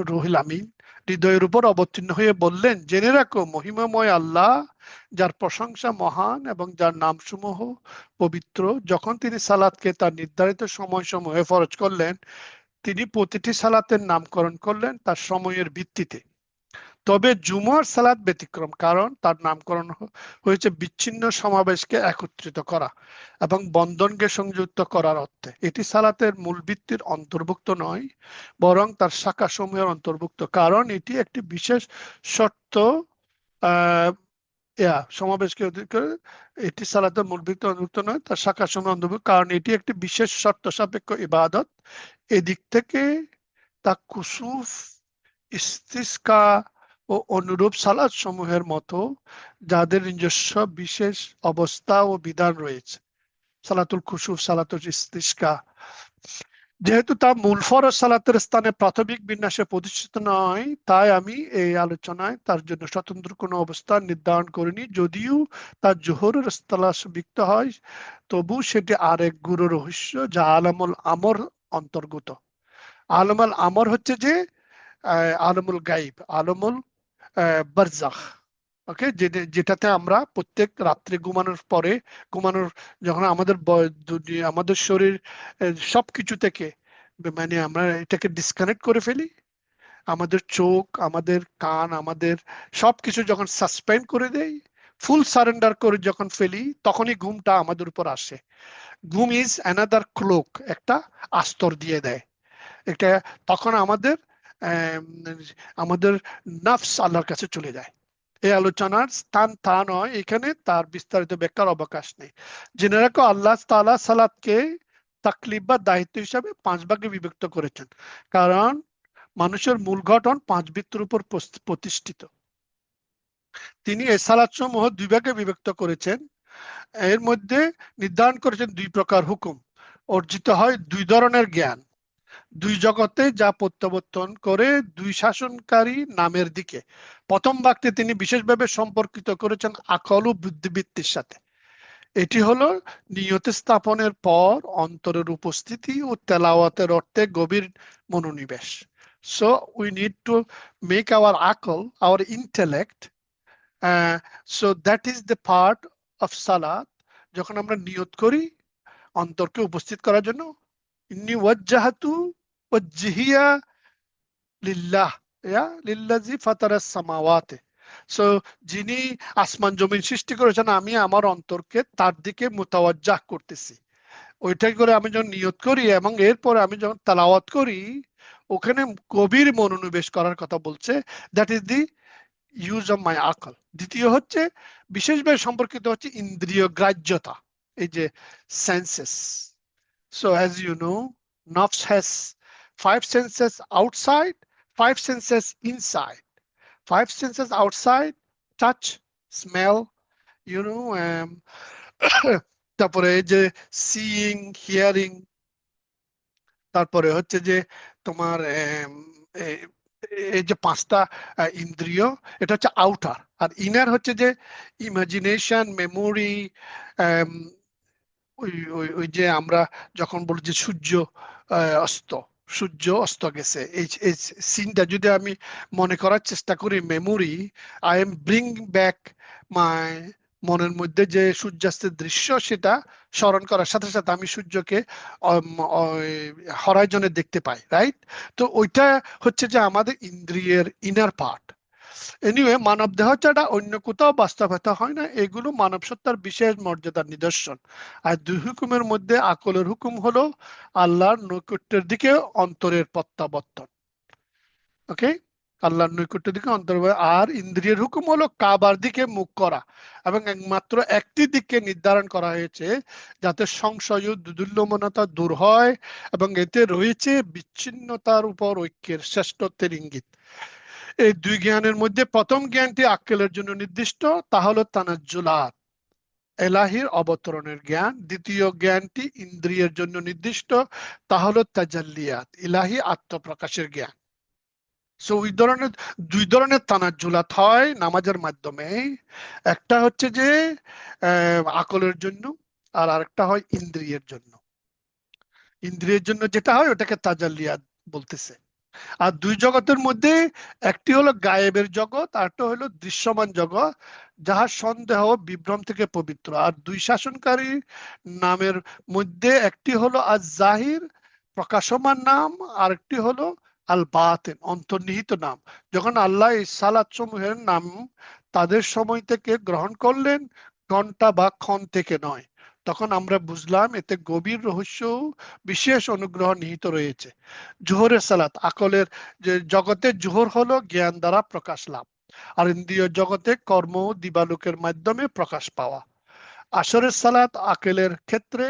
রুহুল আমিন, হৃদয়ের উপর অবতীর্ণ হয়ে বললেন, জেনে রাখো মহিমাময় আল্লাহ, যার প্রশংসা মহান এবং যার নামসমূহ পবিত্র। যখন তিনি সালাতকে তার নির্ধারিত সময়সমূহে ফরজ করলেন, তিনি প্রতিটি সালাতের নামকরণ করলেন তার সময়ের ভিত্তিতে। তবে জুমার সালাত ব্যতিক্রম, কারণ তার নামকরণ হয়েছে বিচ্ছিন্ন সমাবেশকে একত্রিত করা এবং বন্ধনকে সংযুক্ত করার অর্থে। এটি সালাতের মূল ভিত্তির অন্তর্ভুক্ত নয়, বরং তার শাখা সমূহের অন্তর্ভুক্ত, কারণ এটি একটি বিশেষ শর্ত আহ সমাবেশকে এটি সালাতের মূল ভিত্তি অন্তর্ভুক্ত নয়, তার শাখা সমূহ অন্তর্ভুক্ত, কারণ এটি একটি বিশেষ শর্ত সাপেক্ষ ইবাদত। এদিক থেকে তা কুসুফ, ইস্তিসকা ও অনুরূপ সালাত সমূহের মতো, যাদের নিজস্ব বিশেষ অবস্থা ও বিধান রয়েছে। সালাতুল কুসুফ, সালাতুল ইস্তিসকা, যেহেতু তা মূল ফরজ সালাতের স্থানে প্রাথমিক বিন্যাসে প্রতিষ্ঠিত নয়, তাই আমি এই আলোচনায় তার জন্য স্বতন্ত্র কোনো অবস্থান নির্ধারণ করিনি। যদিও তার জোহরের স্থলাভিষিক্ত হয়, তবু সেটি আরেক গুরু রহস্য যা আলামুল আমর অন্তর্গত। আলমুল আমর হচ্ছে যে আলমুল গাইব, আলমুল বারজাখ। ওকে, যেটাতে আমরা প্রত্যেক রাত্রে ঘুমানোর পরে, যখন আমাদের শরীর সবকিছু থেকে মানে আমরা এটাকে ডিসকানেক্ট করে ফেলি, আমাদের চোখ, আমাদের কান, আমাদের সবকিছু যখন সাসপেন্ড করে দেই, ফুল সারেন্ডার করে যখন ফেলি, তখনই ঘুমটা আমাদের উপর আসে। ঘুম ইজ অ্যানাদার ক্লোক, একটা আস্তর দিয়ে দেয় এটা। তখন আমাদের নাফস আল্লাহর কাছে চলে যায়। এই আলোচনার স্থান তা নয়, এখানে তার বিস্তারিত ব্যাখ্যার অবকাশ নেই। জেনে রাখো, আল্লাহ তাআলা সালাতকে তাকলিফ বা দায়িত্ব হিসাবে 5 ভাগে বিভক্ত করেছেন, কারণ মানুষের মূল গঠন 5 বৃত্তের উপর প্রতিষ্ঠিত। তিনি এই সালাত সমূহ 2 ভাগে বিভক্ত করেছেন। এর মধ্যে নির্ধারণ করেছেন 2 প্রকার হুকুম। অর্জিত হয় 2 ধরনের জ্ঞান, 2 জগতে, যা প্রত্যাবর্তন করে 2 শাসনকারী নামের দিকে। প্রথম বাক্যে তিনি বিশেষভাবে সম্পর্কিত করেছেন আকল ও বুদ্ধিবৃত্তির সাথে। এটি হলো নিয়ত স্থাপনের পর অন্তরের উপস্থিতি ও তেলাওয়াতের অর্থে গভীর মনোনিবেশ। So we need to make our আকল, our intellect, so that is the part of সালাত। যখন আমরা নিয়ত করি অন্তরকে উপস্থিত করার জন্য, ইন্নী ওয়াজ্জাহাতু ওয়াজহিয়া লিল্লাহ, লিল্লাযী ফাতারাস সামাওয়াতি। সো যিনি আসমান জমিন সৃষ্টি করেছেন, আমি আমার অন্তরকে তার দিকে মুতাওয়াজ্জাহ করতেছি। ওইটাই করে আমি যখন নিয়ত করি এবং এরপর আমি যখন তেলাওয়াত করি, ওখানে গভীর মনোনিবেশ করার কথা বলছে। That is the use of my আকল। দ্বিতীয় হচ্ছে বিশেষভাবে সম্পর্কিত হচ্ছে ইন্দ্রিয় গ্রাহ্যতা, এই যে senses. So as you know, নফস has 5 senses outside, 5 senses inside. 5 senses outside: touch, smell, you know, তারপরে এই যে সিইং, হিয়ারিং, তারপরে হচ্ছে যে তোমার এই যে 5টা ইন্দ্রিয়, এটা হচ্ছে আউটার। আর ইনার হচ্ছে যে ইমাজিনেশন, মেমোরি। ওই ওই ওই যে আমরা যখন বলি যে সূর্য অস্ত গেছে, এই সিনটা যদি আমি মনে করার চেষ্টা করি, memory, I am bring back my মনের মধ্যে যে সূর্যাস্তের দৃশ্য, সেটা স্মরণ করার সাথে সাথে আমি সূর্যকে হরাইজনে দেখতে পাই, রাইট? তো ওইটা হচ্ছে যে আমাদের ইন্দ্রিয়ের ইনার পার্ট। এনিওয়ে, মানব দেহ ছাড়া অন্য কোথাও বাস্তবতা হয় না। এগুলো মানব সত্তার বিশেষ মর্যাদার নিদর্শন। আর 2 হুকুমের মধ্যে আকলের হুকুম হলো আল্লাহর নৈকট্যের দিকে অন্তরের প্রত্যাবর্তন। ওকে, আল্লাহর নৈকট্যের দিকে অন্তর। আর ইন্দ্রিয়ের হুকুম হলো কাবার দিকে মুখ করা, এবং একমাত্র একটি দিককে নির্ধারণ করা হয়েছে যাতে সংশয় ও দুর্লভমনতা দূর হয়, এবং এতে রয়েছে বিচ্ছিন্নতার উপর ঐক্যের শ্রেষ্ঠত্বের ইঙ্গিত। এই 2 জ্ঞানের মধ্যে প্রথম জ্ঞানটি আক্কেলের জন্য নির্দিষ্ট, তা হলো তানাজ্জুলাত, এলাহির অবতরণের জ্ঞান। দ্বিতীয় জ্ঞানটি ইন্দ্রিয়ের জন্য নির্দিষ্ট, তা হলো তাজাল্লিয়াত, ইলাহি আত্মপ্রকাশের জ্ঞান। সো ওই ধরনের 2 ধরনের তানাজ্জুলাত হয় নামাজের মাধ্যমে। একটা হচ্ছে যে আকলের জন্য, আর আরেকটা হয় ইন্দ্রিয়ের জন্য। ইন্দ্রিয়ের জন্য যেটা হয় ওটাকে তাজাল্লিয়াত বলতেছে। আর 2 জগতের মধ্যে একটি হলো গায়েবের জগৎ, আরটা হলো দৃশ্যমান জগৎ, যাহার সন্দেহ বিভ্রম থেকে পবিত্র। আর 2 শাসনকারী নামের মধ্যে একটি হলো আজ জাহির, প্রকাশমান নাম, আর একটি হলো আল বাতিন অন্তর্নিহিত নাম। যখন আল্লাহ এই সালাত সমূহের নাম তাদের সময় থেকে গ্রহণ করলেন, ঘন্টা বা ক্ষণ থেকে নয়, তখন আমরা বুঝলাম এতে গভীর রহস্য ও বিশেষ অনুগ্রহ নিহিত রয়েছে। জোহরের সালাত আকলের যে জগতে জোহর হলো জ্ঞান দ্বারা প্রকাশ লাভ, আর ইন্দ্রিয় জগতে কর্ম ও দিবালোকের মাধ্যমে প্রকাশ পাওয়া। আসরের সালাত আকেলের ক্ষেত্রে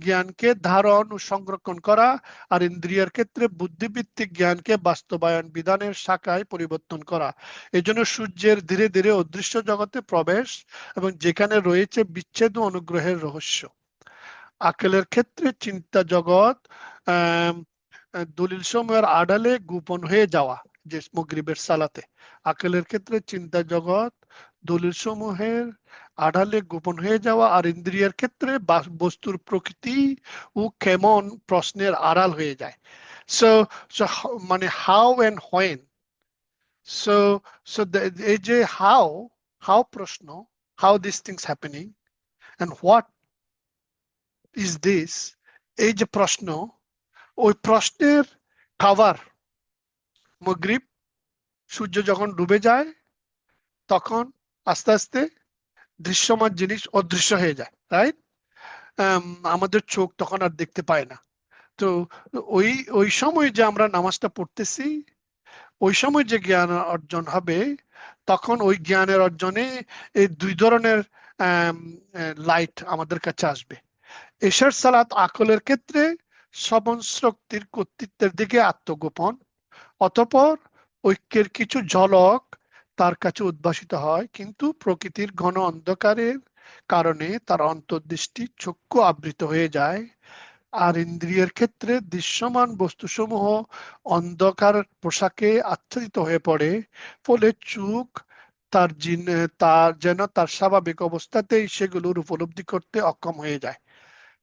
জ্ঞানকে ধারণ ও সংরক্ষণ করা, আর ইন্দ্রিয়ের ক্ষেত্রে বুদ্ধিভিত্তিক জ্ঞানকে বাস্তবায়ন বিধানের শাখায় পরিবর্তন করা। এই জন্য সূর্যের ধীরে ধীরে অদৃশ্য জগতে প্রবেশ এবং যেখানে রয়েছে বিচ্ছেদ ও অনুগ্রহের রহস্য। আকেলের ক্ষেত্রে চিন্তা জগৎ আহ দলিল সমূহের আড়ালে গোপন হয়ে যাওয়া, যে মাগরিবের সালাতে আকেলের ক্ষেত্রে চিন্তা জগৎ দলিল সমূহের আড়ালে গোপন হয়ে যাওয়া, আর ইন্দ্রিয়ের ক্ষেত্রে বস্তুর প্রকৃতি ও কেমন প্রশ্নের আড়াল হয়ে যায়। সো মানে how and when, so so এই যে হাউ প্রশ্ন, how this things happening and what is this, এই যে প্রশ্ন, ওই প্রশ্নের কাভার মাগরিব সূর্য যখন ডুবে যায় তখন আস্তে আস্তে দৃশ্যমান জিনিস অদৃশ্য হয়ে যায়, রাইট? আমাদের চোখ তখন আর দেখতে পায় না। তো ওই ওই সময় যে আমরা নামাজটা পড়তেছি, ওই সময় যে জ্ঞান অর্জন হবে, তখন ওই জ্ঞানের অর্জনে এই দুই ধরনের লাইট আমাদের কাছে আসবে। এশার সালাত আকলের ক্ষেত্রে শ্রবণ শক্তির কর্তৃত্বের দিকে আত্মগোপন, অতঃপর ঐক্যের কিছু ঝলক তার কাছে উদ্ভাসিত হয়, কিন্তু প্রকৃতির ঘন অন্ধকারের কারণে তার অন্তর্দৃষ্টি চক্ষু আবৃত হয়ে যায়। আর ইন্দ্রিয়ের ক্ষেত্রে দৃশ্যমান বস্তুসমূহ অন্ধকার পোশাকে আচ্ছাদিত হয়ে পড়ে, ফলে চোখ তার যেন তার স্বাভাবিক অবস্থাতেই সেগুলোর উপলব্ধি করতে অক্ষম হয়ে যায়।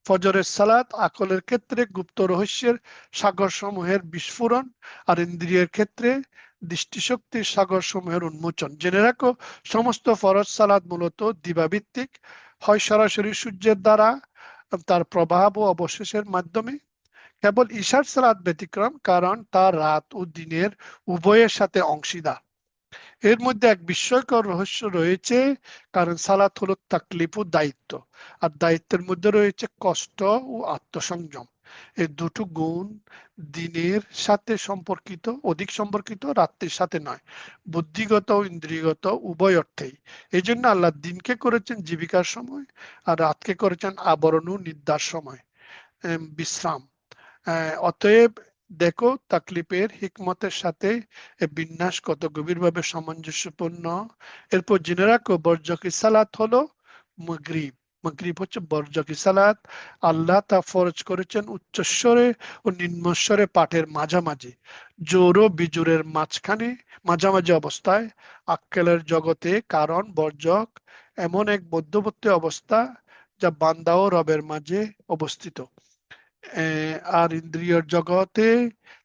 ফজরের সালাত আকলের ক্ষেত্রে গুপ্ত রহস্যের সাগর সমূহের বিস্ফোরণ, আর ইন্দ্রিয়ের ক্ষেত্রে দৃষ্টিশক্তির সাগর সমূহের উন্মোচন। জেনে রাখো, সমস্ত ফরজ সালাত মূলত দিবাভিত্তিক, হয় সরাসরি সূর্যের দ্বারা তার প্রভাব ও অবশেষের মাধ্যমে। কেবল ঈশার সালাত ব্যতিক্রম, কারণ তার রাত ও দিনের উভয়ের সাথে অংশীদার। এর মধ্যে এক বিস্ময়কর রহস্য রয়েছে, কারণ সালাত হলো তাকলিফ ও দায়িত্ব, আর দায়িত্বের মধ্যে রয়েছে কষ্ট ও আত্মসংযম। এই দুটো গুণ দিনের সাথে সম্পর্কিত, অধিক সম্পর্কিত, রাত্রির সাথে নয়, বুদ্ধিগত ও ইন্দ্রিয়গত উভয় অর্থেই। এই জন্য আল্লাহ দিনকে করেছেন জীবিকার সময়, আর রাতকে করেছেন আবরণ ও নিদ্রার সময়, বিশ্রাম। অতএব দেখো তাকলিফের হিকমতের সাথে বিন্যাস কত গভীরভাবে সামঞ্জস্যপূর্ণ। এরপর জেনে রাখো, বরজকি সালাত হলো মাগরিব। মাগরিব হচ্ছে বরজকি সালাত। আল্লাহ তা ফরজ করেছেন উচ্চস্বরে ও নিম্নস্বরে পাঠের মাঝামাঝি, জোর ও বিজোরের মাঝামাঝি অবস্থায় আক্কেলের জগতে, কারণ বরজক এমন এক মধ্যবর্তী অবস্থা যা বান্দা ও রবের মাঝে অবস্থিত। আর ইন্দ্রিয়র জগতে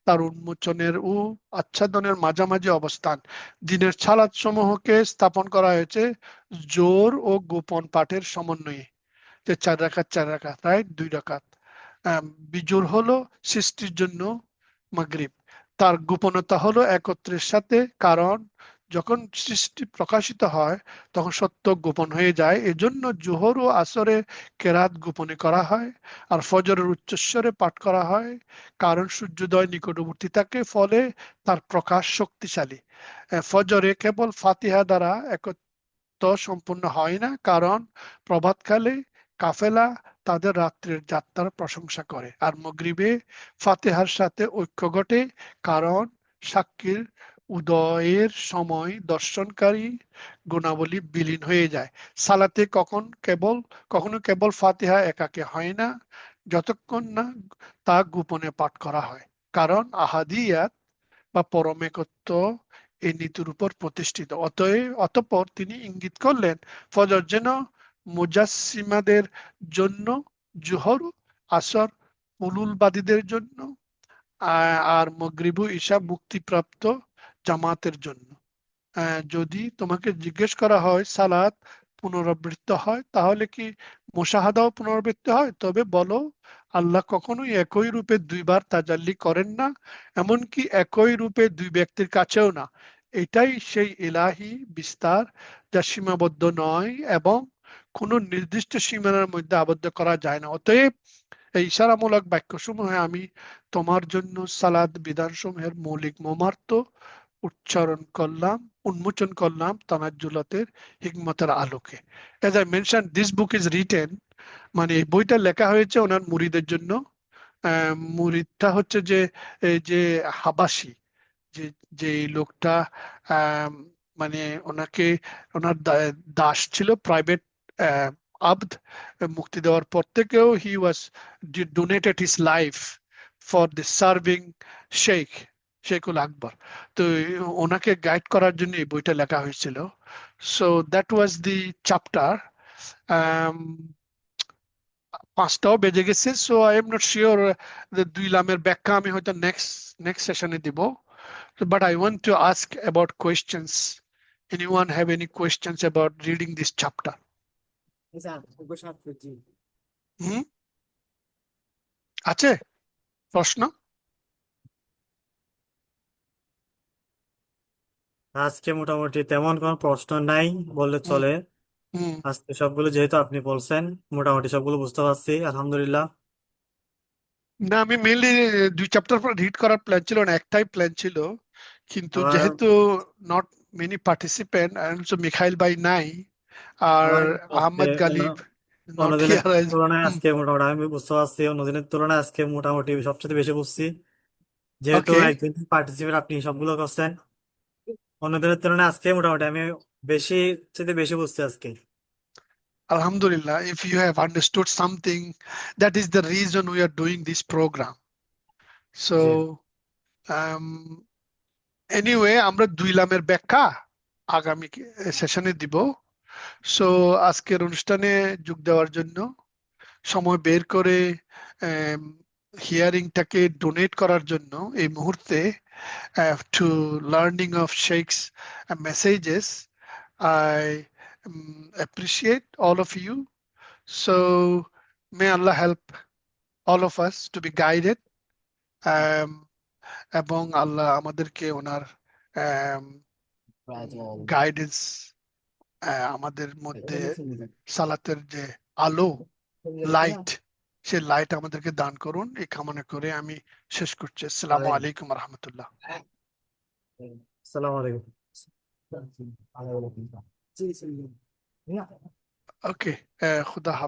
তার উন্মোচনের ও আচ্ছাদনের মাঝামাঝি অবস্থান। দিনের সালাত সমূহকে স্থাপন করা হয়েছে জোর ও গোপন পাঠের সমন্বয়ে, যে 4 রাকাত 4 রাকাত, রাইট, 2 রাকাত। বিজোর হলো সৃষ্টির জন্য মাগরিব, তার গোপনতা হলো একত্রের সাথে, কারণ যখন সৃষ্টি প্রকাশিত হয় তখন সত্য গোপন হয়ে যায়। এজন্য জোহর ও আসরে কেরাত গোপনে করা হয়, আর ফজরের উচ্চস্বরে পাঠ করা হয়, কারণ সূর্যোদয় নিকটবর্তী থাকে, ফলে তার প্রকাশ শক্তিশালী। ফজরে কেবল ফাতিহা দ্বারা একত্র সম্পূর্ণ হয় না, কারণ প্রভাতকালে কাফেলা তাদের রাত্রের যাত্রার প্রশংসা করে, আর মাগরিবে ফাতিহার সাথে ঐক্য ঘটে, কারণ সাক্ষীর উদয়ের সময় দর্শনকারী গুণাবলী বিলীন হয়ে যায়। সালাতে কখনো কেবল ফাতিহা একাকে হয় না, যতক্ষণ না তা গোপনে পাঠ করা হয়, কারণ আহাদিয়াত বা পরমেকত্ব এই নীতির উপর প্রতিষ্ঠিত। অতঃপর তিনি ইঙ্গিত করলেন, ফজর যেন মুজাসসিমাদের জন্য, জোহর আসর উলুলবাদীদের জন্য, আর মাগরিব ও ঈশা মুক্তিপ্রাপ্ত জামাতের জন্য। যদি তোমাকে জিজ্ঞেস করা হয় সালাত পুনরাবৃত্ত হয়, তাহলে কি মুশাহাদাও পুনরাবৃত্তি হয়? তবে বলো, আল্লাহ কখনোই একই রূপে দুইবার তাজাল্লি করেন না, এমনকি একই রূপে দুই ব্যক্তির কাছেও না। এটাই সেই ইলাহি বিস্তার যা সীমাবদ্ধ নয় এবং কোনো নির্দিষ্ট সীমানার মধ্যে আবদ্ধ করা যায় না। অতএব এই ইশারামূলক বাক্যসমূহে আমি তোমার জন্য সালাদ বিধানসমূহের মৌলিক মর্মার্থ উন্মোচন করলাম তানাজ্জুলাতের হিকমতের আলোকে। As I mentioned, this book is written, মানে এই বইটা লেখা হয়েছে ওনার মুরিদের জন্য। মুরিদটা হচ্ছে যে এই যে হাবাসি, যে যে লোকটা আম, মানে ওনাকে ওনার দাস ছিল, প্রাইভেট আব্দ। মুক্তি দেওয়ার পর থেকেও he was donated his life for the serving Sheikh Sheikhul Akbar. তো ওনাকে গাইড করার জন্য এই বইটা লেখা হয়েছিল। So that was the chapter. পাঁচটাও বেজে গেছে, so I am not sure যে দুই লামের ব্যাখ্যা আমি হয়তো নেক্সট সেশনে দিব। But I want to ask about questions. Anyone have any questions about reading this chapter? হুম, আছে প্রশ্ন? আজকে মোটামুটি তেমন কোনো প্রশ্ন নাই বললে হুম চলে। হুম আজকে সবগুলো যেহেতু আপনি বলছেন, মোটামুটি সবগুলো বুঝতে পারছি, আলহামদুলিল্লাহ। না, আমি মেইনলি দুই চ্যাপ্টার পর রিড করার প্ল্যান ছিল না, একটাই প্ল্যান ছিল, কিন্তু আমার যেহেতু not many participant and also Mikhail ভাই নাই আর আমার আজকে আহমদ গালিব নট অন্যদিনের হিয়ার। তুলনায় আজকে মোটামুটি আমি বুঝতে পারছি, অন্যদিনের তুলনায় আজকে মোটামুটি সবচেয়ে বেশি বুঝছি। যেহেতু ওকে, একদিন পার্টিসিপেট আপনি সবগুলো করছেন, অন্যদিনের তুলনায় আজকে মোটামুটি আমি বেশি বেশি বুঝছি আজকে। Alhamdulillah, if you have understood something, that is the reason we are doing this program. So G, um, anyway, আমরা দুই লামের ব্যাখ্যা আগামী সেশনে দিব। সো আজকের অনুষ্ঠানে যোগ দেওয়ার জন্য, সময় বের করে হিয়ারিংটাকে ডোনেট করার জন্য এই মুহূর্তে, to learning of Sikhs messages, I appreciate all of you. So may Allah help all of us to be guided, um, এবং আল্লাহ আমাদেরকে ওনার গাইডেন্স, আমাদের মধ্যে সালাতের যে আলো, লাইট, সে লাইট আমাদেরকে দান করুন, এই কামনা করে আমি শেষ করছি। আসসালামু আলাইকুম রহমতুল্লাহ। আসসালামু আলাইকুম। ওকে, খুদা হাফেজ।